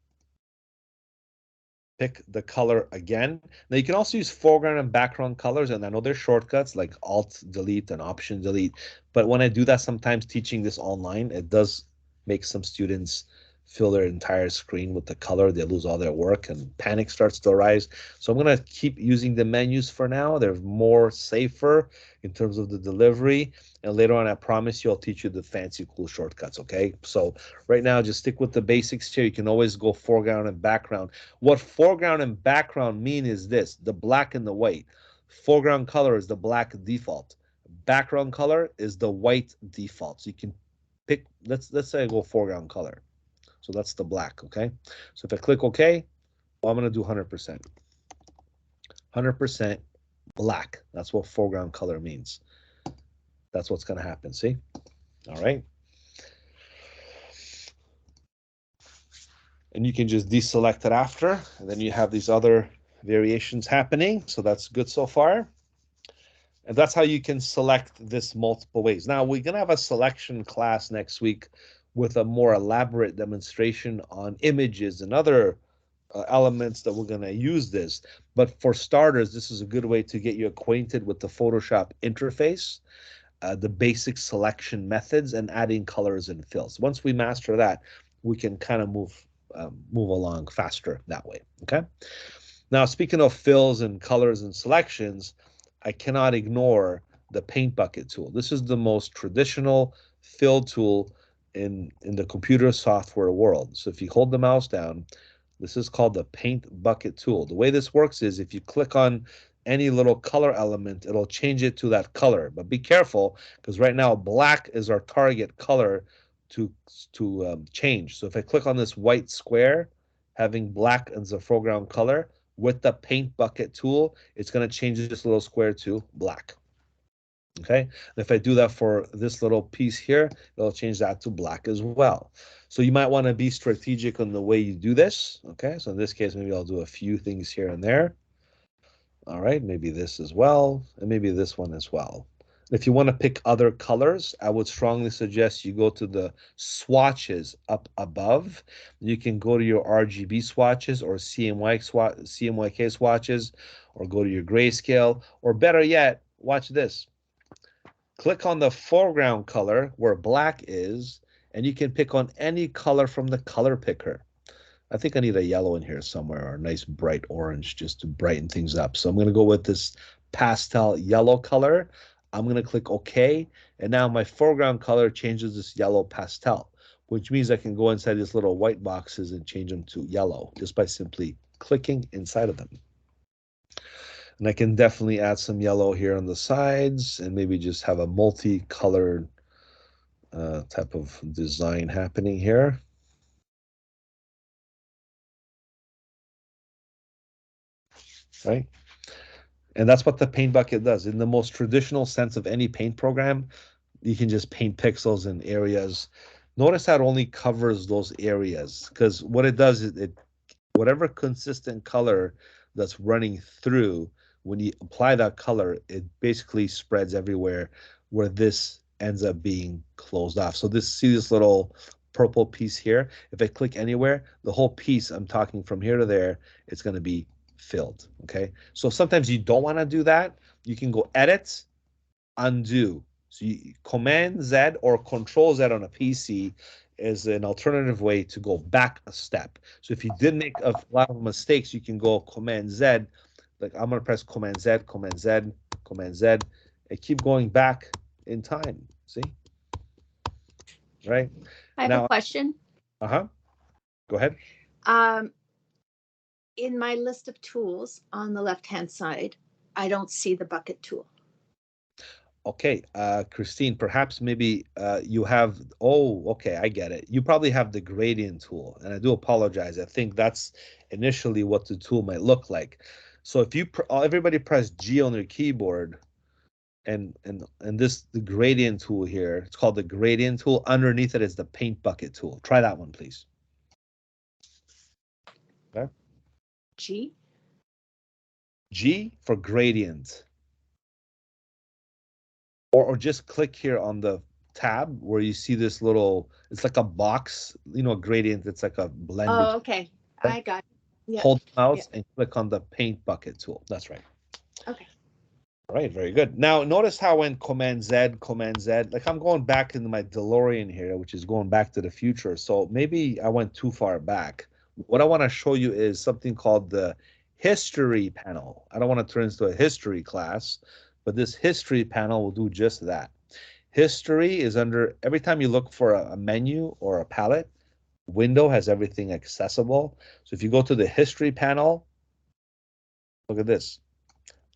pick the color again. Now you can also use foreground and background colors, and I know there's shortcuts like Alt Delete and Option Delete, but when I do that sometimes teaching this online, it does make some students fill their entire screen with the color, they lose all their work and panic starts to arise. So I'm going to keep using the menus for now. They're more safer in terms of the delivery. And later on, I promise you, I'll teach you the fancy, cool shortcuts, okay? So right now, just stick with the basics here. You can always go foreground and background. What foreground and background mean is this, the black and the white. Foreground color is the black default. Background color is the white default. So you can pick, let's say I go foreground color. So that's the black, okay? So if I click OK, well, I'm going to do 100%. 100% black. That's what foreground color means. That's what's going to happen, see? All right. And you can just deselect it after, and then you have these other variations happening. So that's good so far. And that's how you can select this multiple ways. Now, we're going to have a selection class next week with a more elaborate demonstration on images and other elements that we're going to use this. But for starters, this is a good way to get you acquainted with the Photoshop interface, the basic selection methods, and adding colors and fills. Once we master that, we can kind of move along faster that way, okay? Now, speaking of fills and colors and selections, I cannot ignore the paint bucket tool. This is the most traditional fill tool in the computer software world. So if you hold the mouse down, this is called the paint bucket tool. The way this works is if you click on any little color element, it'll change it to that color. But be careful, because right now black is our target color to change. So if I click on this white square, having black as a foreground color, with the paint bucket tool, it's going to change this little square to black. Okay, and if I do that for this little piece here, it'll change that to black as well. So you might want to be strategic on the way you do this. Okay, so in this case, maybe I'll do a few things here and there. All right, maybe this as well, and maybe this one as well. If you want to pick other colors, I would strongly suggest you go to the swatches up above. You can go to your RGB swatches or CMYK swatches, or go to your grayscale, or better yet, watch this. Click on the foreground color where black is, and you can pick on any color from the color picker. I think I need a yellow in here somewhere, or a nice bright orange just to brighten things up. So I'm going to go with this pastel yellow color. I'm going to click OK, and now my foreground color changes this yellow pastel, which means I can go inside these little white boxes and change them to yellow just by simply clicking inside of them. And I can definitely add some yellow here on the sides and maybe just have a multicolored type of design happening here. Right? And that's what the paint bucket does. In the most traditional sense of any paint program, you can just paint pixels in areas. Notice how it only covers those areas, because what it does is whatever consistent color that's running through, when you apply that color, it basically spreads everywhere where this ends up being closed off. So see this little purple piece here? If I click anywhere, the whole piece, I'm talking from here to there, it's going to be filled, okay? So sometimes you don't want to do that. You can go Edit, Undo. So Command Z or Control Z on a PC is an alternative way to go back a step. So if you did make a lot of mistakes, you can go Command Z. Like I'm going to press Command Z, Command Z, Command Z, and keep going back in time. See? Right? I have a question. Uh-huh. Go ahead. In my list of tools on the left-hand side, I don't see the bucket tool. Okay, Christine, perhaps maybe you have, okay, I get it. You probably have the gradient tool, and I do apologize. I think that's initially what the tool might look like. So if you, everybody press G on their keyboard, and the gradient tool here, it's called the gradient tool. Underneath it is the paint bucket tool. Try that one, please. Okay. G? G for gradient. Or just click here on the tab where you see this little, it's like a box, gradient. It's like a blend. Oh, okay. I got it. Yeah. Hold the mouse and click on the paint bucket tool. That's right. Okay. All right, very good. Now, notice how when Command Z, like I'm going back into my DeLorean here, which is going back to the future. So maybe I went too far back. What I want to show you is something called the history panel. I don't want to turn into a history class, but this history panel will do just that. History is under, every time you look for a menu or a palette, window has everything accessible. So if you go to the history panel, look at this.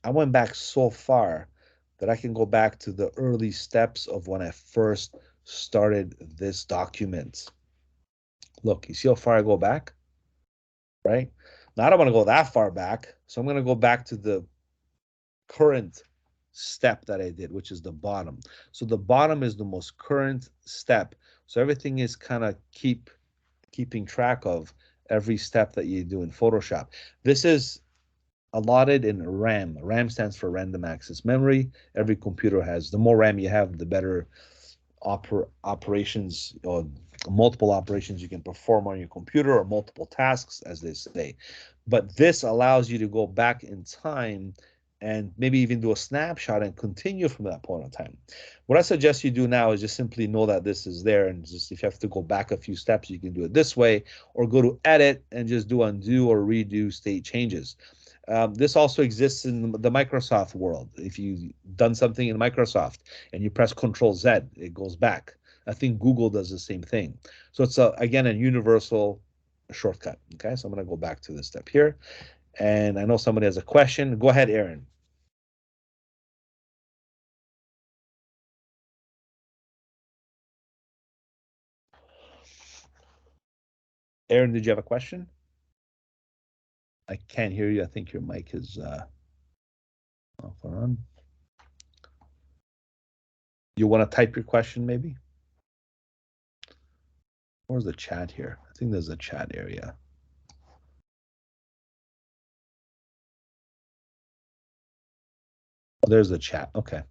I went back so far that I can go back to the early steps of when I first started this document. Look, you see how far I go back, right? Now I don't want to go that far back, so I'm going to go back to the current step that I did, which is the bottom. So the bottom is the most current step. So everything is kind of keeping track of every step that you do in Photoshop. This is allotted in RAM. RAM stands for random access memory. Every computer has, the more RAM you have, the better operations or multiple operations you can perform on your computer, or multiple tasks, as they say. But this allows you to go back in time and maybe even do a snapshot and continue from that point in time. What I suggest you do now is just simply know that this is there, and just if you have to go back a few steps, you can do it this way, or go to edit and just do undo or redo state changes. This also exists in the Microsoft world. If you've done something in Microsoft and you press Control Z, it goes back. I think Google does the same thing. So it's, again, a universal shortcut. Okay, so I'm going to go back to this step here. And I know somebody has a question. Go ahead, Aaron. Aaron, did you have a question? I can't hear you. I think your mic is off or on. You want to type your question, maybe? Where's the chat here? I think there's a chat area. Oh, there's the chat. Okay.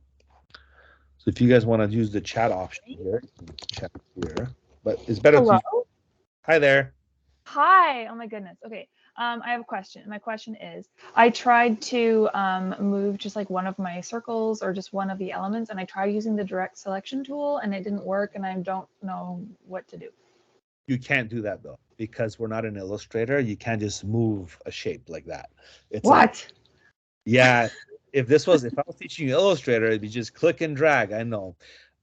So if you guys want to use the chat option here, chat here, but it's better Hello? to. Hi there. Hi. Oh my goodness. Okay. I have a question. My question is, I tried to move just like one of my circles or just one of the elements, and I tried using the direct selection tool and it didn't work, and I don't know what to do. You can't do that though, because we're not an illustrator. You can't just move a shape like that. It's What? Yeah, if I was teaching you Illustrator, it'd be just click and drag. I know.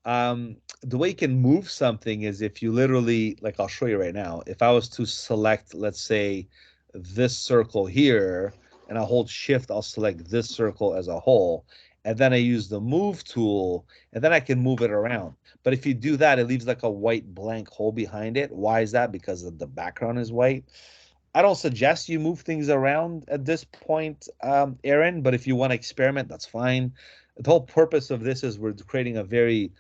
The way you can move something is if you literally, like I'll show you right now, if I was to select, let's say, this circle here, and I'll hold shift, I'll select this circle as a whole, and then I use the move tool, and then I can move it around. But if you do that, it leaves like a white blank hole behind it. Why is that? Because the background is white. I don't suggest you move things around at this point, Aaron, but if you want to experiment, that's fine. The whole purpose of this is we're creating a very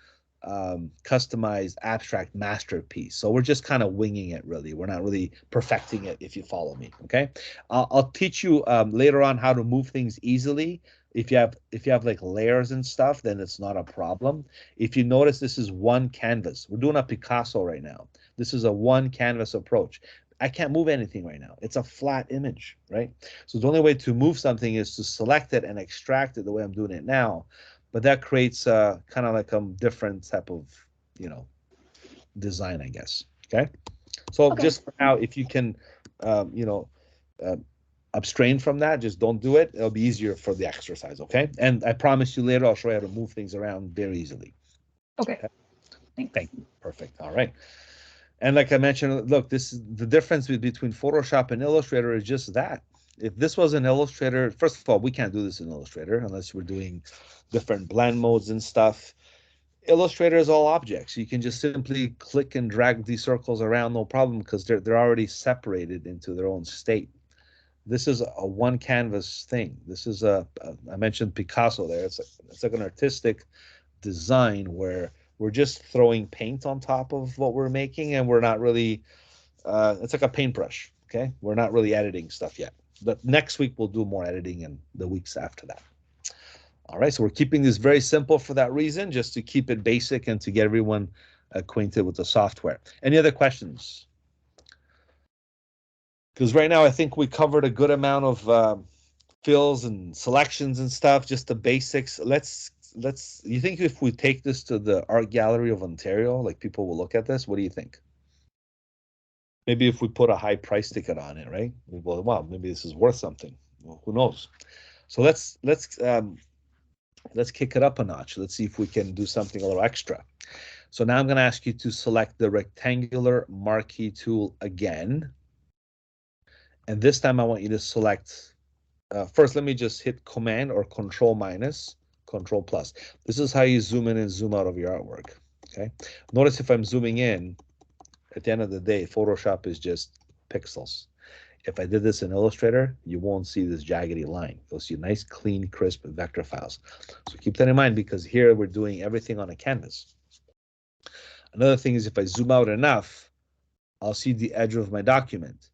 customized abstract masterpiece. So we're just kind of winging it, really. We're not really perfecting it, if you follow me. Okay. I'll teach you later on how to move things easily. If you have like layers and stuff, then it's not a problem. If you notice, this is one canvas. We're doing a Picasso right now. This is a one canvas approach. I can't move anything right now. It's a flat image, right? So the only way to move something is to select it and extract it the way I'm doing it now. But that creates kind of like a different type of, design, I guess. Okay. So Okay. just for now, if you can, you know, uh, abstain from that, just don't do it. It'll be easier for the exercise. Okay. And I promise you later, I'll show you how to move things around very easily. Okay. Okay. Thanks. Thank you. Perfect. All right. And like I mentioned, look, this is the difference between Photoshop and Illustrator is just that. If this was an Illustrator, first of all, we can't do this in Illustrator unless we're doing different blend modes and stuff. Illustrator is all objects. You can just simply click and drag these circles around, no problem, because they're already separated into their own state. This is a one canvas thing. This is I mentioned Picasso there. It's like an artistic design where we're just throwing paint on top of what we're making, and we're not really it's like a paintbrush. Okay, we're not really editing stuff yet, but next week we'll do more editing, and the weeks after that. All right, so we're keeping this very simple for that reason, just to keep it basic and to get everyone acquainted with the software. Any other questions? Because right now I think we covered a good amount of fills and selections and stuff, just the basics. You think if we take this to the Art Gallery of Ontario, like people will look at this? What do you think? Maybe if we put a high price ticket on it, right? Well, wow, maybe this is worth something. Well, who knows? So let's kick it up a notch. Let's see if we can do something a little extra. So now I'm going to ask you to select the rectangular marquee tool again. And this time I want you to select, first let me just hit Command or Control minus, Control plus. This is how you zoom in and zoom out of your artwork, okay? Notice if I'm zooming in, at the end of the day, Photoshop is just pixels. If I did this in Illustrator, you won't see this jaggedy line. You'll see nice, clean, crisp vector files. So keep that in mind because here we're doing everything on a canvas. Another thing is if I zoom out enough, I'll see the edge of my document,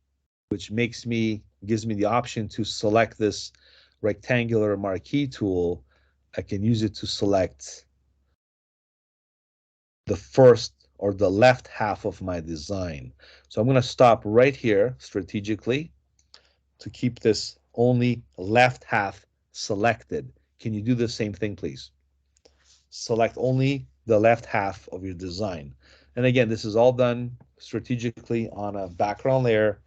which gives me the option to select this rectangular marquee tool. I can use it to select the first or the left half of my design. So I'm going to stop right here strategically to keep this only left half selected. Can you do the same thing, please? Select only the left half of your design. And again, this is all done strategically on a background layer.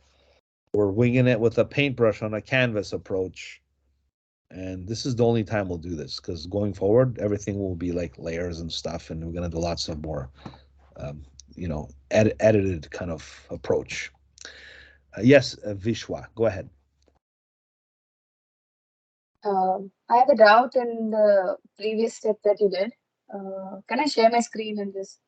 We're winging it with a paintbrush on a canvas approach. And this is the only time we'll do this because going forward, everything will be like layers and stuff. And we're going to do lots of more, edited kind of approach. Yes, Vishwa, go ahead. I have a doubt in the previous step that you did. Can I share my screen and just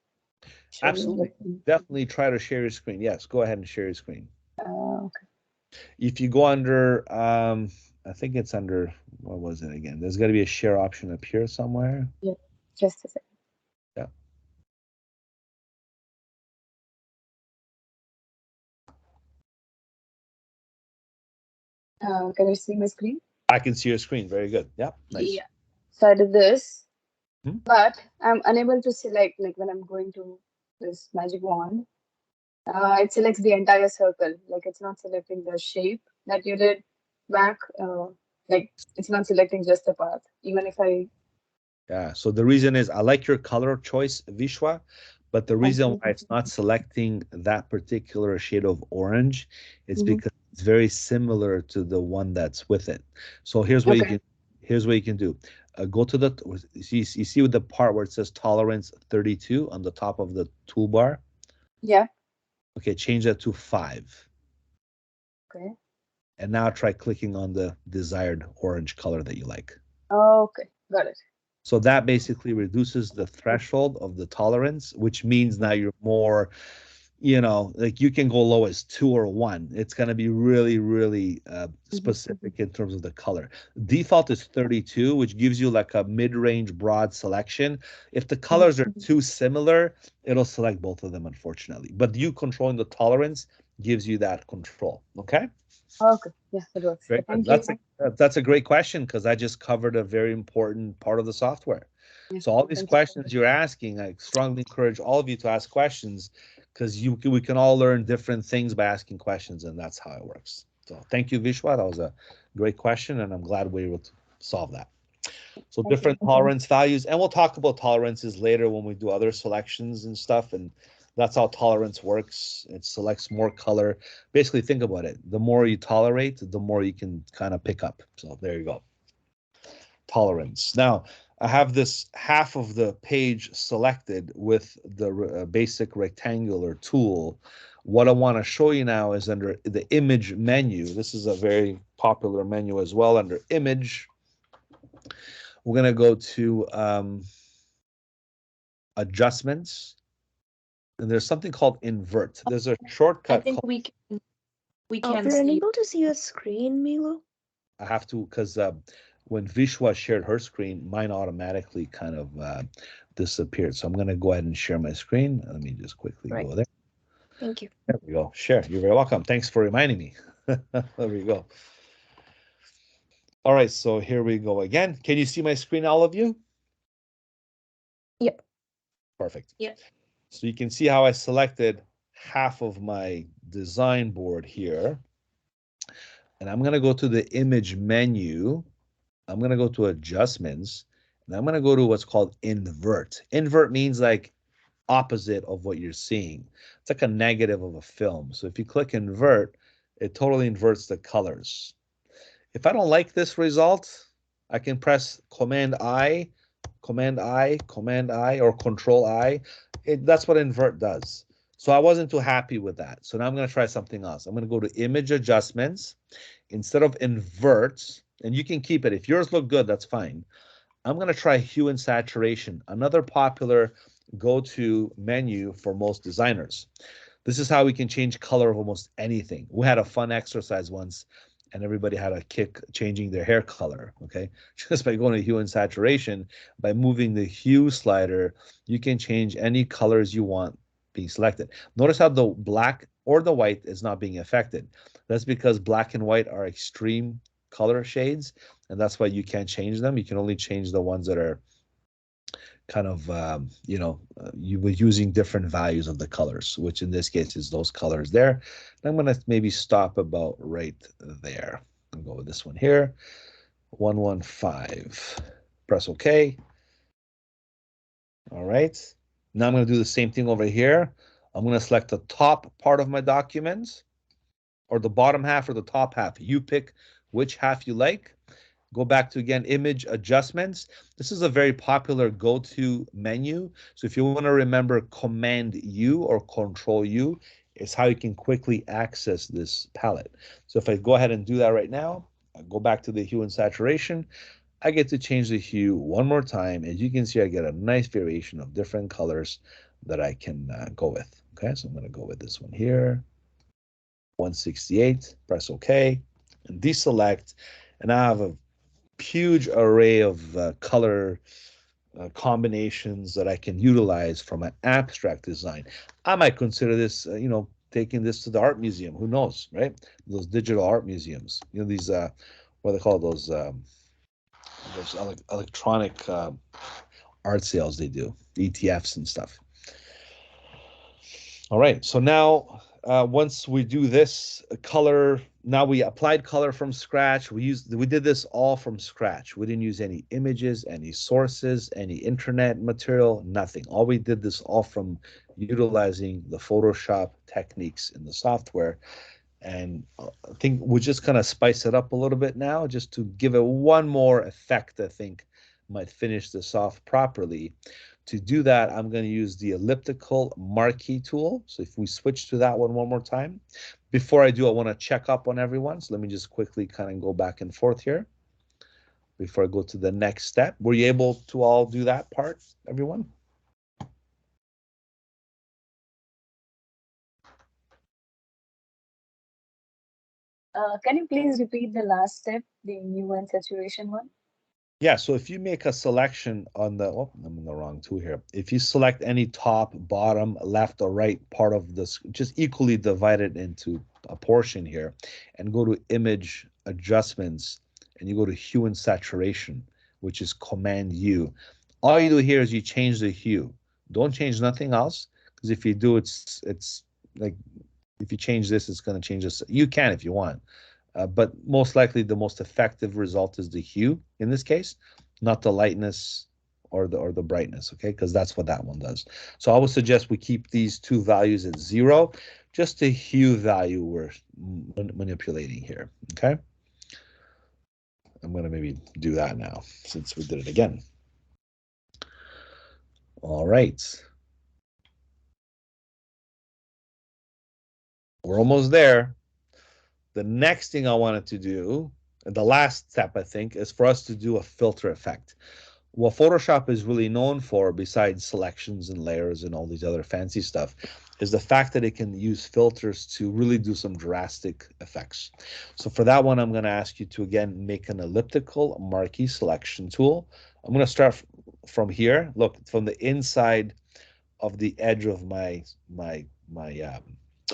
show Absolutely. you? Definitely try to share your screen. Yes, go ahead and share your screen. Okay. If you go under, I think it's under, what was it again? There's got to be a share option up here somewhere. Yeah, just a second. Yeah. Can you see my screen? I can see your screen. Very good. Yeah, nice. Yeah. So I did this, Hmm? but I'm unable to select, like when I'm going to this magic wand, it selects the entire circle. Like it's not selecting the shape that you did back. Like it's not selecting just the path. Even if I Yeah, so the reason is I like your color choice, Vishwa, but the reason why it's not selecting that particular shade of orange is because it's very similar to the one that's with it. So here's what you can do. Go to the, you see with the part where it says tolerance 32 on the top of the toolbar? Yeah. Okay, change that to 5. Okay. And now try clicking on the desired orange color that you like. Okay, got it. So that basically reduces the threshold of the tolerance, which means now you're more, like you can go low as 2 or 1. It's going to be really, really specific in terms of the color. Default is 32, which gives you like a mid-range broad selection. If the colors are too similar, it'll select both of them, unfortunately. But you controlling the tolerance gives you that control. Okay? Okay, yeah, it works. Very good. That's a great question because I just covered a very important part of the software. So all these questions you're asking, I strongly encourage all of you to ask questions because we can all learn different things by asking questions, and that's how it works. So thank you, Vishwa. That was a great question, and I'm glad we were able to solve that. So different tolerance values, and we'll talk about tolerances later when we do other selections and stuff, and that's how tolerance works. It selects more color. Basically, think about it. The more you tolerate, the more you can kind of pick up. So there you go. Tolerance. Now, I have this half of the page selected with the basic rectangular tool. What I want to show you now is under the image menu. This is a very popular menu as well. Under image, we're going to go to adjustments. And there's something called invert. There's a shortcut. I think we can We're see. unable to see your screen, Milo. I have to, because when Vishwa shared her screen, mine automatically kind of disappeared. So I'm going to go ahead and share my screen. Let me just quickly go there. Thank you. There we go. Share. You're very welcome. Thanks for reminding me. There we go. All right. So here we go again. Can you see my screen, all of you? Yep. Perfect. Yeah. So you can see how I selected half of my design board here. and I'm going to go to the image menu. I'm going to go to adjustments, and I'm going to go to what's called invert. Invert means like opposite of what you're seeing. It's like a negative of a film. So if you click invert, it totally inverts the colors. If I don't like this result, I can press Command I, Command I, Command I, or Control I. That's what invert does. So I wasn't too happy with that. So now I'm going to try something else. I'm going to go to image adjustments. Instead of invert, and you can keep it. If yours look good, that's fine. I'm going to try hue and saturation, another popular go-to menu for most designers. This is how we can change color of almost anything. We had a fun exercise once, and everybody had a kick changing their hair color, okay? Just by going to hue and saturation, by moving the hue slider, you can change any colors you want being selected. Notice how the black or the white is not being affected. That's because black and white are extreme color shades, and that's why you can't change them. You can only change the ones that are kind of you were using different values of the colors, which in this case is those colors there. And I'm going to maybe stop about right there and go with this one here, 115. Press OK. All right, now I'm going to do the same thing over here. I'm going to select the top part of my document, or the bottom half or the top half. You pick which half you like. Go back to, again, image adjustments. This is a very popular go-to menu. So if you want to remember Command U or Control U, it's how you can quickly access this palette. So if I go ahead and do that right now, I go back to the hue and saturation, I get to change the hue one more time. As you can see, I get a nice variation of different colors that I can go with. Okay, so I'm going to go with this one here, 168, press OK, and deselect, and I have a huge array of color combinations that I can utilize from an abstract design. I might consider this, taking this to the art museum. Who knows, right? Those digital art museums. These what do they call those electronic art sales they do, ETFs and stuff. All right, so now once we do this color, now we applied color from scratch. We did this all from scratch. We didn't use any images, any sources, any internet material, nothing. All we did this all from utilizing the Photoshop techniques in the software. And I think we're just gonna spice it up a little bit now, just to give it one more effect. I think might finish this off properly. To do that, I'm going to use the elliptical marquee tool. So if we switch to that one more time, before I do, I want to check up on everyone. So let me just quickly kind of go back and forth here before I go to the next step. Were you able to all do that part, everyone? Can you please repeat the last step, the hue and saturation one? Yeah, so if you make a selection on the, oh, I'm in the wrong tool here. If you select any top, bottom, left, or right part of this, just equally divide it into a portion here, and go to image adjustments, and you go to hue and saturation, which is Command U. All you do here is you change the hue. Don't change nothing else, because if you do, it's like, if you change this, it's going to change this. You can if you want. But most likely the most effective result is the hue in this case, not the lightness or the brightness, okay? Because that's what that one does. So I would suggest we keep these two values at 0, just the hue value we're manipulating here, okay? I'm going to maybe do that now since we did it again. All right. We're almost there. The next thing I wanted to do, the last step, I think, is for us to do a filter effect. What Photoshop is really known for, besides selections and layers and all these other fancy stuff, is the fact that it can use filters to really do some drastic effects. So for that one, I'm going to ask you to, again, make an elliptical marquee selection tool. I'm going to start from here. Look, from the inside of the edge of my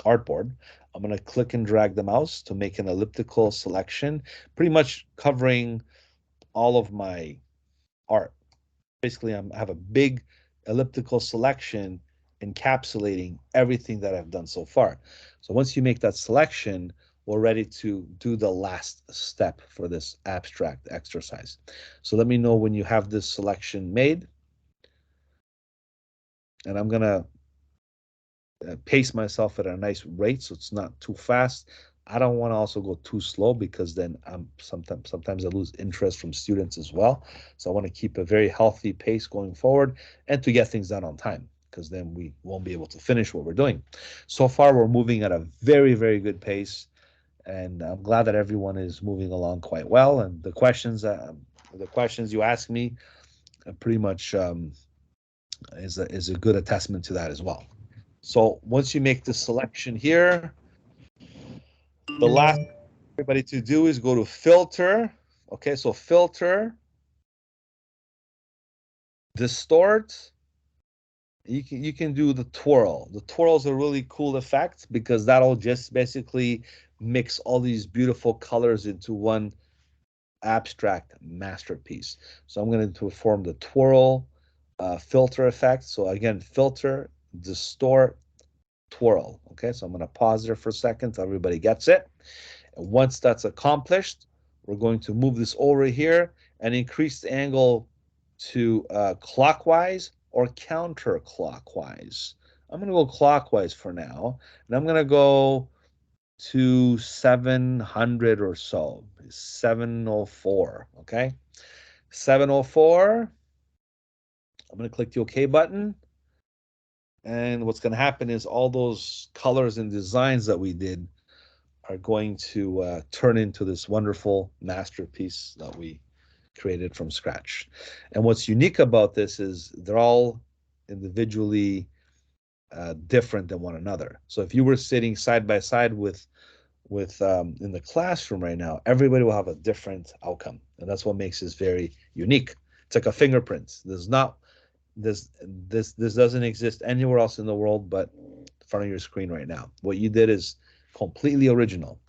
artboard. I'm going to click and drag the mouse to make an elliptical selection, pretty much covering all of my art. Basically, I have a big elliptical selection encapsulating everything that I've done so far. So once you make that selection, we're ready to do the last step for this abstract exercise. So let me know when you have this selection made. And I'm gonna pace myself at a nice rate so it's not too fast. I don't want to also go too slow because then I'm sometimes I lose interest from students as well. So I want to keep a very healthy pace going forward and to get things done on time, because then we won't be able to finish what we're doing. So far, we're moving at a very, very good pace, and I'm glad that everyone is moving along quite well. And the questions you ask me pretty much is a good attestament to that as well. So once you make the selection here, the last everybody to do is go to filter. Okay, so filter, distort. You can do the twirl. The twirl is a really cool effect because that'll just basically mix all these beautiful colors into one abstract masterpiece. So I'm going to perform the twirl filter effect. So again, filter, distort, twirl. Okay, so I'm going to pause there for a second so everybody gets it. And once that's accomplished, we're going to move this over here and increase the angle to clockwise or counterclockwise. I'm going to go clockwise for now, and I'm going to go to 700 or so, 704, okay? 704, I'm going to click the OK button. And what's going to happen is all those colors and designs that we did are going to turn into this wonderful masterpiece that we created from scratch. And what's unique about this is they're all individually different than one another. So if you were sitting side by side with in the classroom right now, everybody will have a different outcome, and that's what makes this very unique. It's like a fingerprint. There's not this doesn't exist anywhere else in the world but in front of your screen right now. What you did is completely original,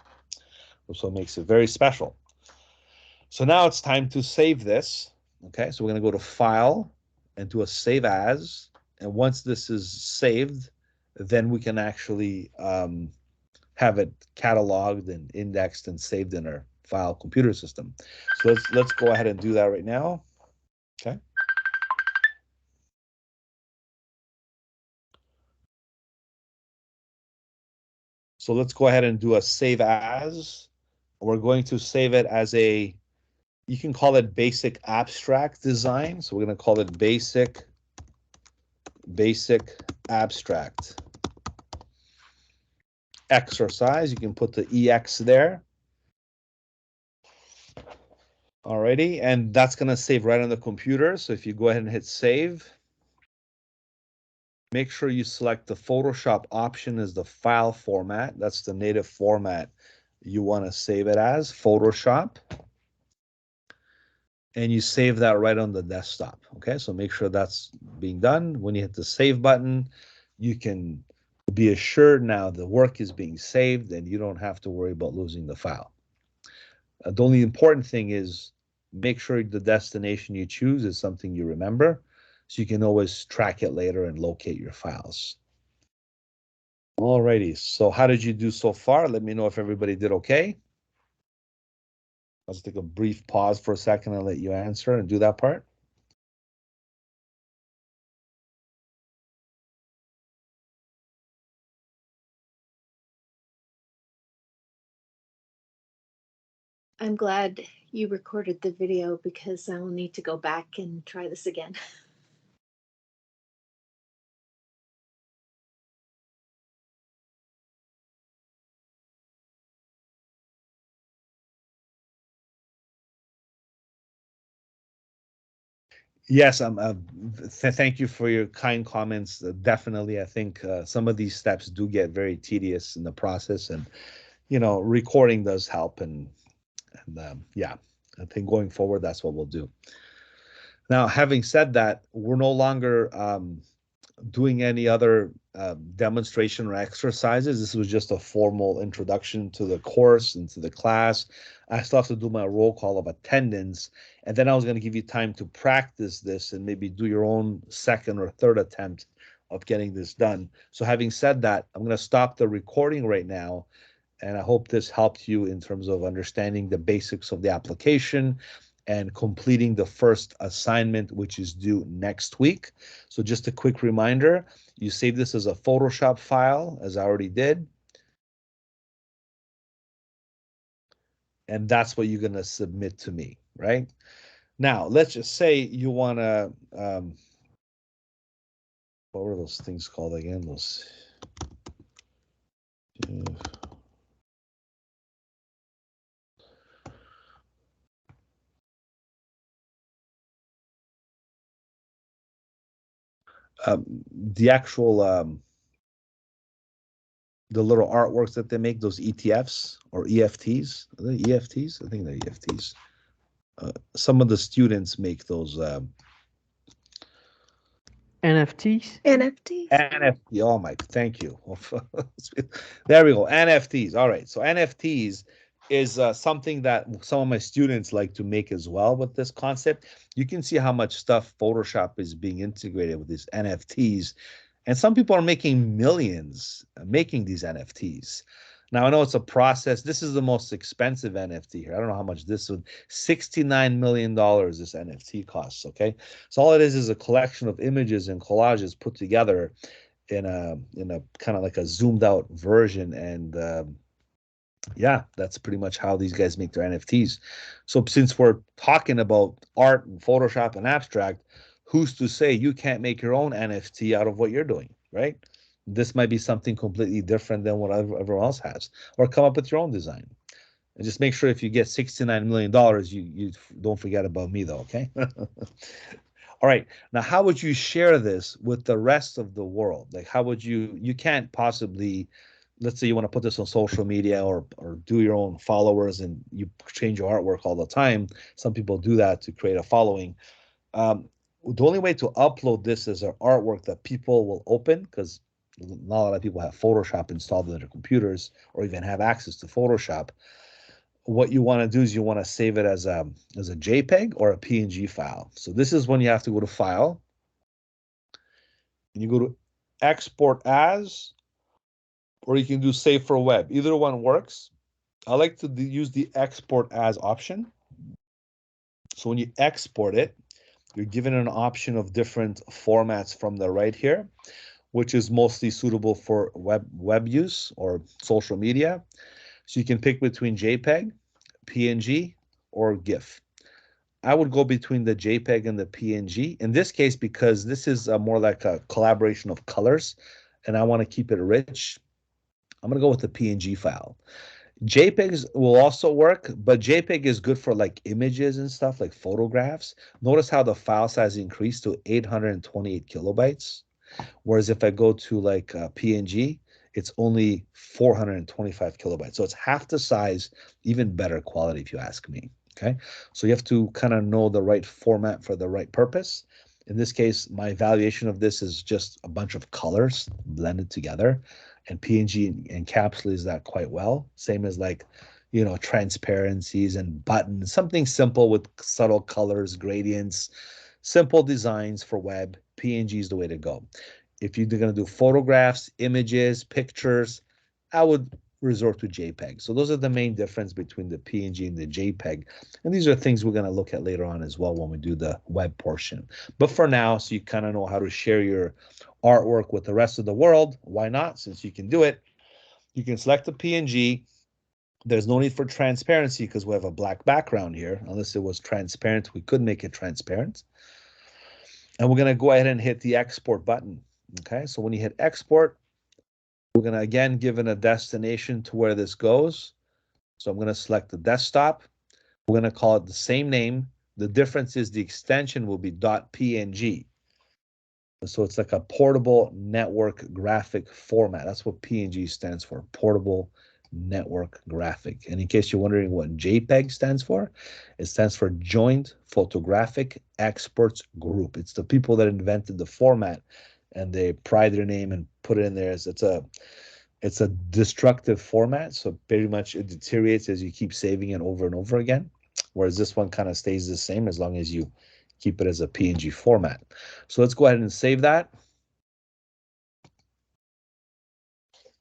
so it makes it very special. So now it's time to save this. Okay, so we're going to go to File and do a Save As. And once this is saved, then we can actually have it cataloged and indexed and saved in our file computer system. So let's go ahead and do that right now. Okay. So let's go ahead and do a Save As. We're going to save it as a, you can call it basic abstract design. So we're going to call it basic abstract exercise. You can put the EX there. Alrighty, and that's going to save right on the computer. So if you go ahead and hit save, make sure you select the Photoshop option as the file format. That's the native format you want to save it as, Photoshop. And you save that right on the desktop. Okay, so make sure that's being done. When you hit the save button, you can be assured now the work is being saved and you don't have to worry about losing the file. The only important thing is make sure the destination you choose is something you remember, so you can always track it later and locate your files. Alrighty, so how did you do so far? Let me know if everybody did okay. I'll just take a brief pause for a second and let you answer and do that part. I'm glad you recorded the video because I will need to go back and try this again. Yes, thank you for your kind comments. Definitely, I think some of these steps do get very tedious in the process, and recording does help. And yeah, I think going forward, that's what we'll do. Now, having said that, we're no longer doing any other demonstration or exercises. This was just a formal introduction to the course and to the class. I still have to do my roll call of attendance, and then I was going to give you time to practice this and maybe do your own second or third attempt of getting this done. So having said that, I'm going to stop the recording right now, And I hope this helped you in terms of understanding the basics of the application and completing the first assignment, which is due next week. So just a quick reminder, you save this as a Photoshop file, as I already did. And that's what you're going to submit to me, right? Now, let's just say you want to, what were those things called again? Those, the actual, the little artworks that they make, those ETFs or EFTs. Are they EFTs? I think they're EFTs. Some of the students make those NFTs. NFTs. NFT. Oh my, thank you. There we go. NFTs. All right. So NFTs is something that some of my students like to make as well with this concept. You can see how much stuff Photoshop is being integrated with these NFTs. And some people are making millions making these NFTs. Now, I know it's a process. This is the most expensive NFT here. I don't know how much this would, $69 million this NFT costs, okay? So all it is a collection of images and collages put together in a kind of like a zoomed out version. And yeah, that's pretty much how these guys make their NFTs. So since we're talking about art and Photoshop and abstract, who's to say you can't make your own NFT out of what you're doing, right? This might be something completely different than what everyone else has, or come up with your own design. And just make sure if you get $69 million, you don't forget about me though, okay? All right, now how would you share this with the rest of the world? Like how would you can't possibly, let's say you want to put this on social media or do your own followers and you change your artwork all the time. Some people do that to create a following. The only way to upload this as an artwork that people will open, because not a lot of people have Photoshop installed on their computers or even have access to Photoshop. What you want to do is you want to save it as a JPEG or a PNG file. So this is when you have to go to File, and you go to Export As, or you can do Save for Web. Either one works. I like to use the Export As option. So when you export it, you're given an option of different formats from the right here, which is mostly suitable for web use or social media. So you can pick between JPEG, PNG, or GIF. I would go between the JPEG and the PNG. In this case, because this is more like a collaboration of colors, and I want to keep it rich, I'm going to go with the PNG file. JPEGs will also work, but JPEG is good for like images and stuff, like photographs. Notice how the file size increased to 828 kilobytes. Whereas if I go to like PNG, it's only 425 kilobytes. So it's half the size, even better quality if you ask me. Okay, so you have to kind of know the right format for the right purpose. In this case, my evaluation of this is just a bunch of colors blended together, and PNG encapsulates that quite well. Same as like, you know, transparencies and buttons, something simple with subtle colors, gradients, simple designs for web. PNG is the way to go. If you're going to do photographs, images, pictures, I would resort to JPEG. So those are the main difference between the PNG and the JPEG. And these are things we're going to look at later on as well when we do the web portion. But for now, so you kind of know how to share your artwork with the rest of the world, why not? Since you can do it, you can select the PNG. There's no need for transparency because we have a black background here. Unless it was transparent, we could make it transparent. And we're going to go ahead and hit the export button. Okay, so when you hit export, we're going to again give it a destination to where this goes. So I'm going to select the desktop. We're going to call it the same name. The difference is the extension will be .png. So it's like a portable network graphic format. That's what PNG stands for, portable network graphic. And in case you're wondering what JPEG stands for, it stands for Joint Photographic Experts Group. It's the people that invented the format, and they pride their name and put it in there. It's a destructive format, so pretty much it deteriorates as you keep saving it over and over again, whereas this one kind of stays the same as long as you keep it as a PNG format. So let's go ahead and save that.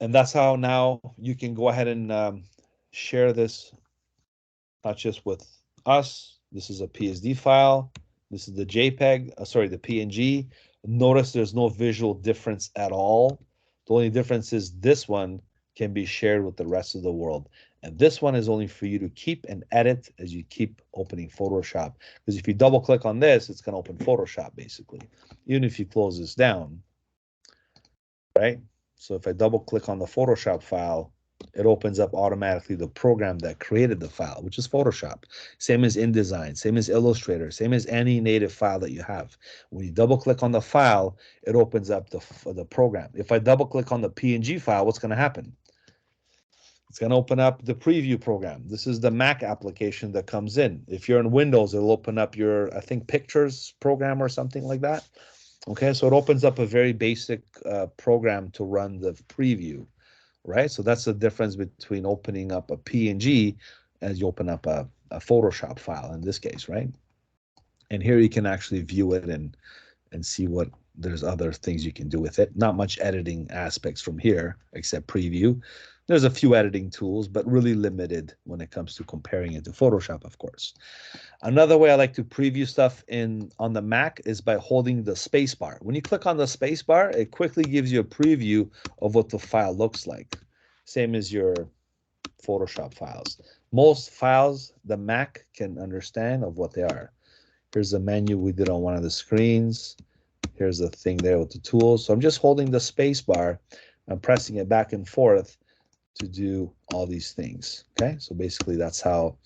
And that's how now you can go ahead and share this, not just with us. This is a PSD file. This is the JPEG, sorry, the PNG. Notice there's no visual difference at all. The only difference is this one can be shared with the rest of the world. And this one is only for you to keep and edit as you keep opening Photoshop. Because if you double click on this, it's going to open Photoshop basically, even if you close this down, right? So if I double click on the Photoshop file, it opens up automatically the program that created the file, which is Photoshop. Same as InDesign, same as Illustrator, same as any native file that you have. When you double click on the file, it opens up the program. If I double click on the PNG file, what's going to happen? It's going to open up the preview program. This is the Mac application that comes in. If you're in Windows, it'll open up your, I think, Pictures program or something like that. Okay, so it opens up a very basic program to run the preview, right? So that's the difference between opening up a PNG as you open up a Photoshop file in this case, right? And here you can actually view it and see what there's other things you can do with it. Not much editing aspects from here except preview. There's a few editing tools, but really limited when it comes to comparing it to Photoshop, of course. Another way I like to preview stuff on the Mac is by holding the space bar. When you click on the space bar, it quickly gives you a preview of what the file looks like. Same as your Photoshop files. Most files the Mac can understand of what they are. Here's the menu we did on one of the screens. Here's the thing there with the tools. So I'm just holding the space bar. I'm pressing it back and forth to do all these things. Okay, so basically that's how.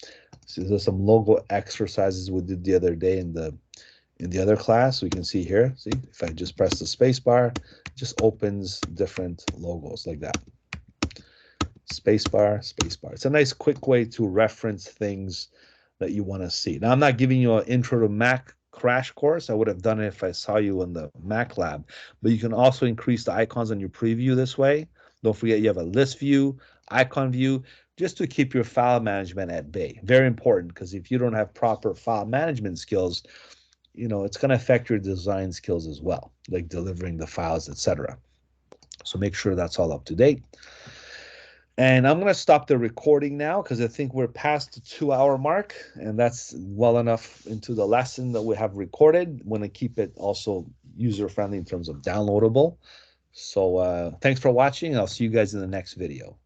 So there's some logo exercises we did the other day in the other class. We can see here. See, if I just press the space bar, it just opens different logos like that. Space bar, space bar. It's a nice quick way to reference things that you want to see. Now, I'm not giving you an intro to Mac crash course. I would have done it if I saw you in the Mac lab, but you can also increase the icons on your preview this way. Don't forget you have a list view, icon view, just to keep your file management at bay. Very important, because if you don't have proper file management skills, it's going to affect your design skills as well, like delivering the files, etc. So make sure that's all up to date. And I'm going to stop the recording now because I think we're past the 2-hour mark, and that's well enough into the lesson that we have recorded. I want to keep it also user-friendly in terms of downloadable. So thanks for watching. I'll see you guys in the next video.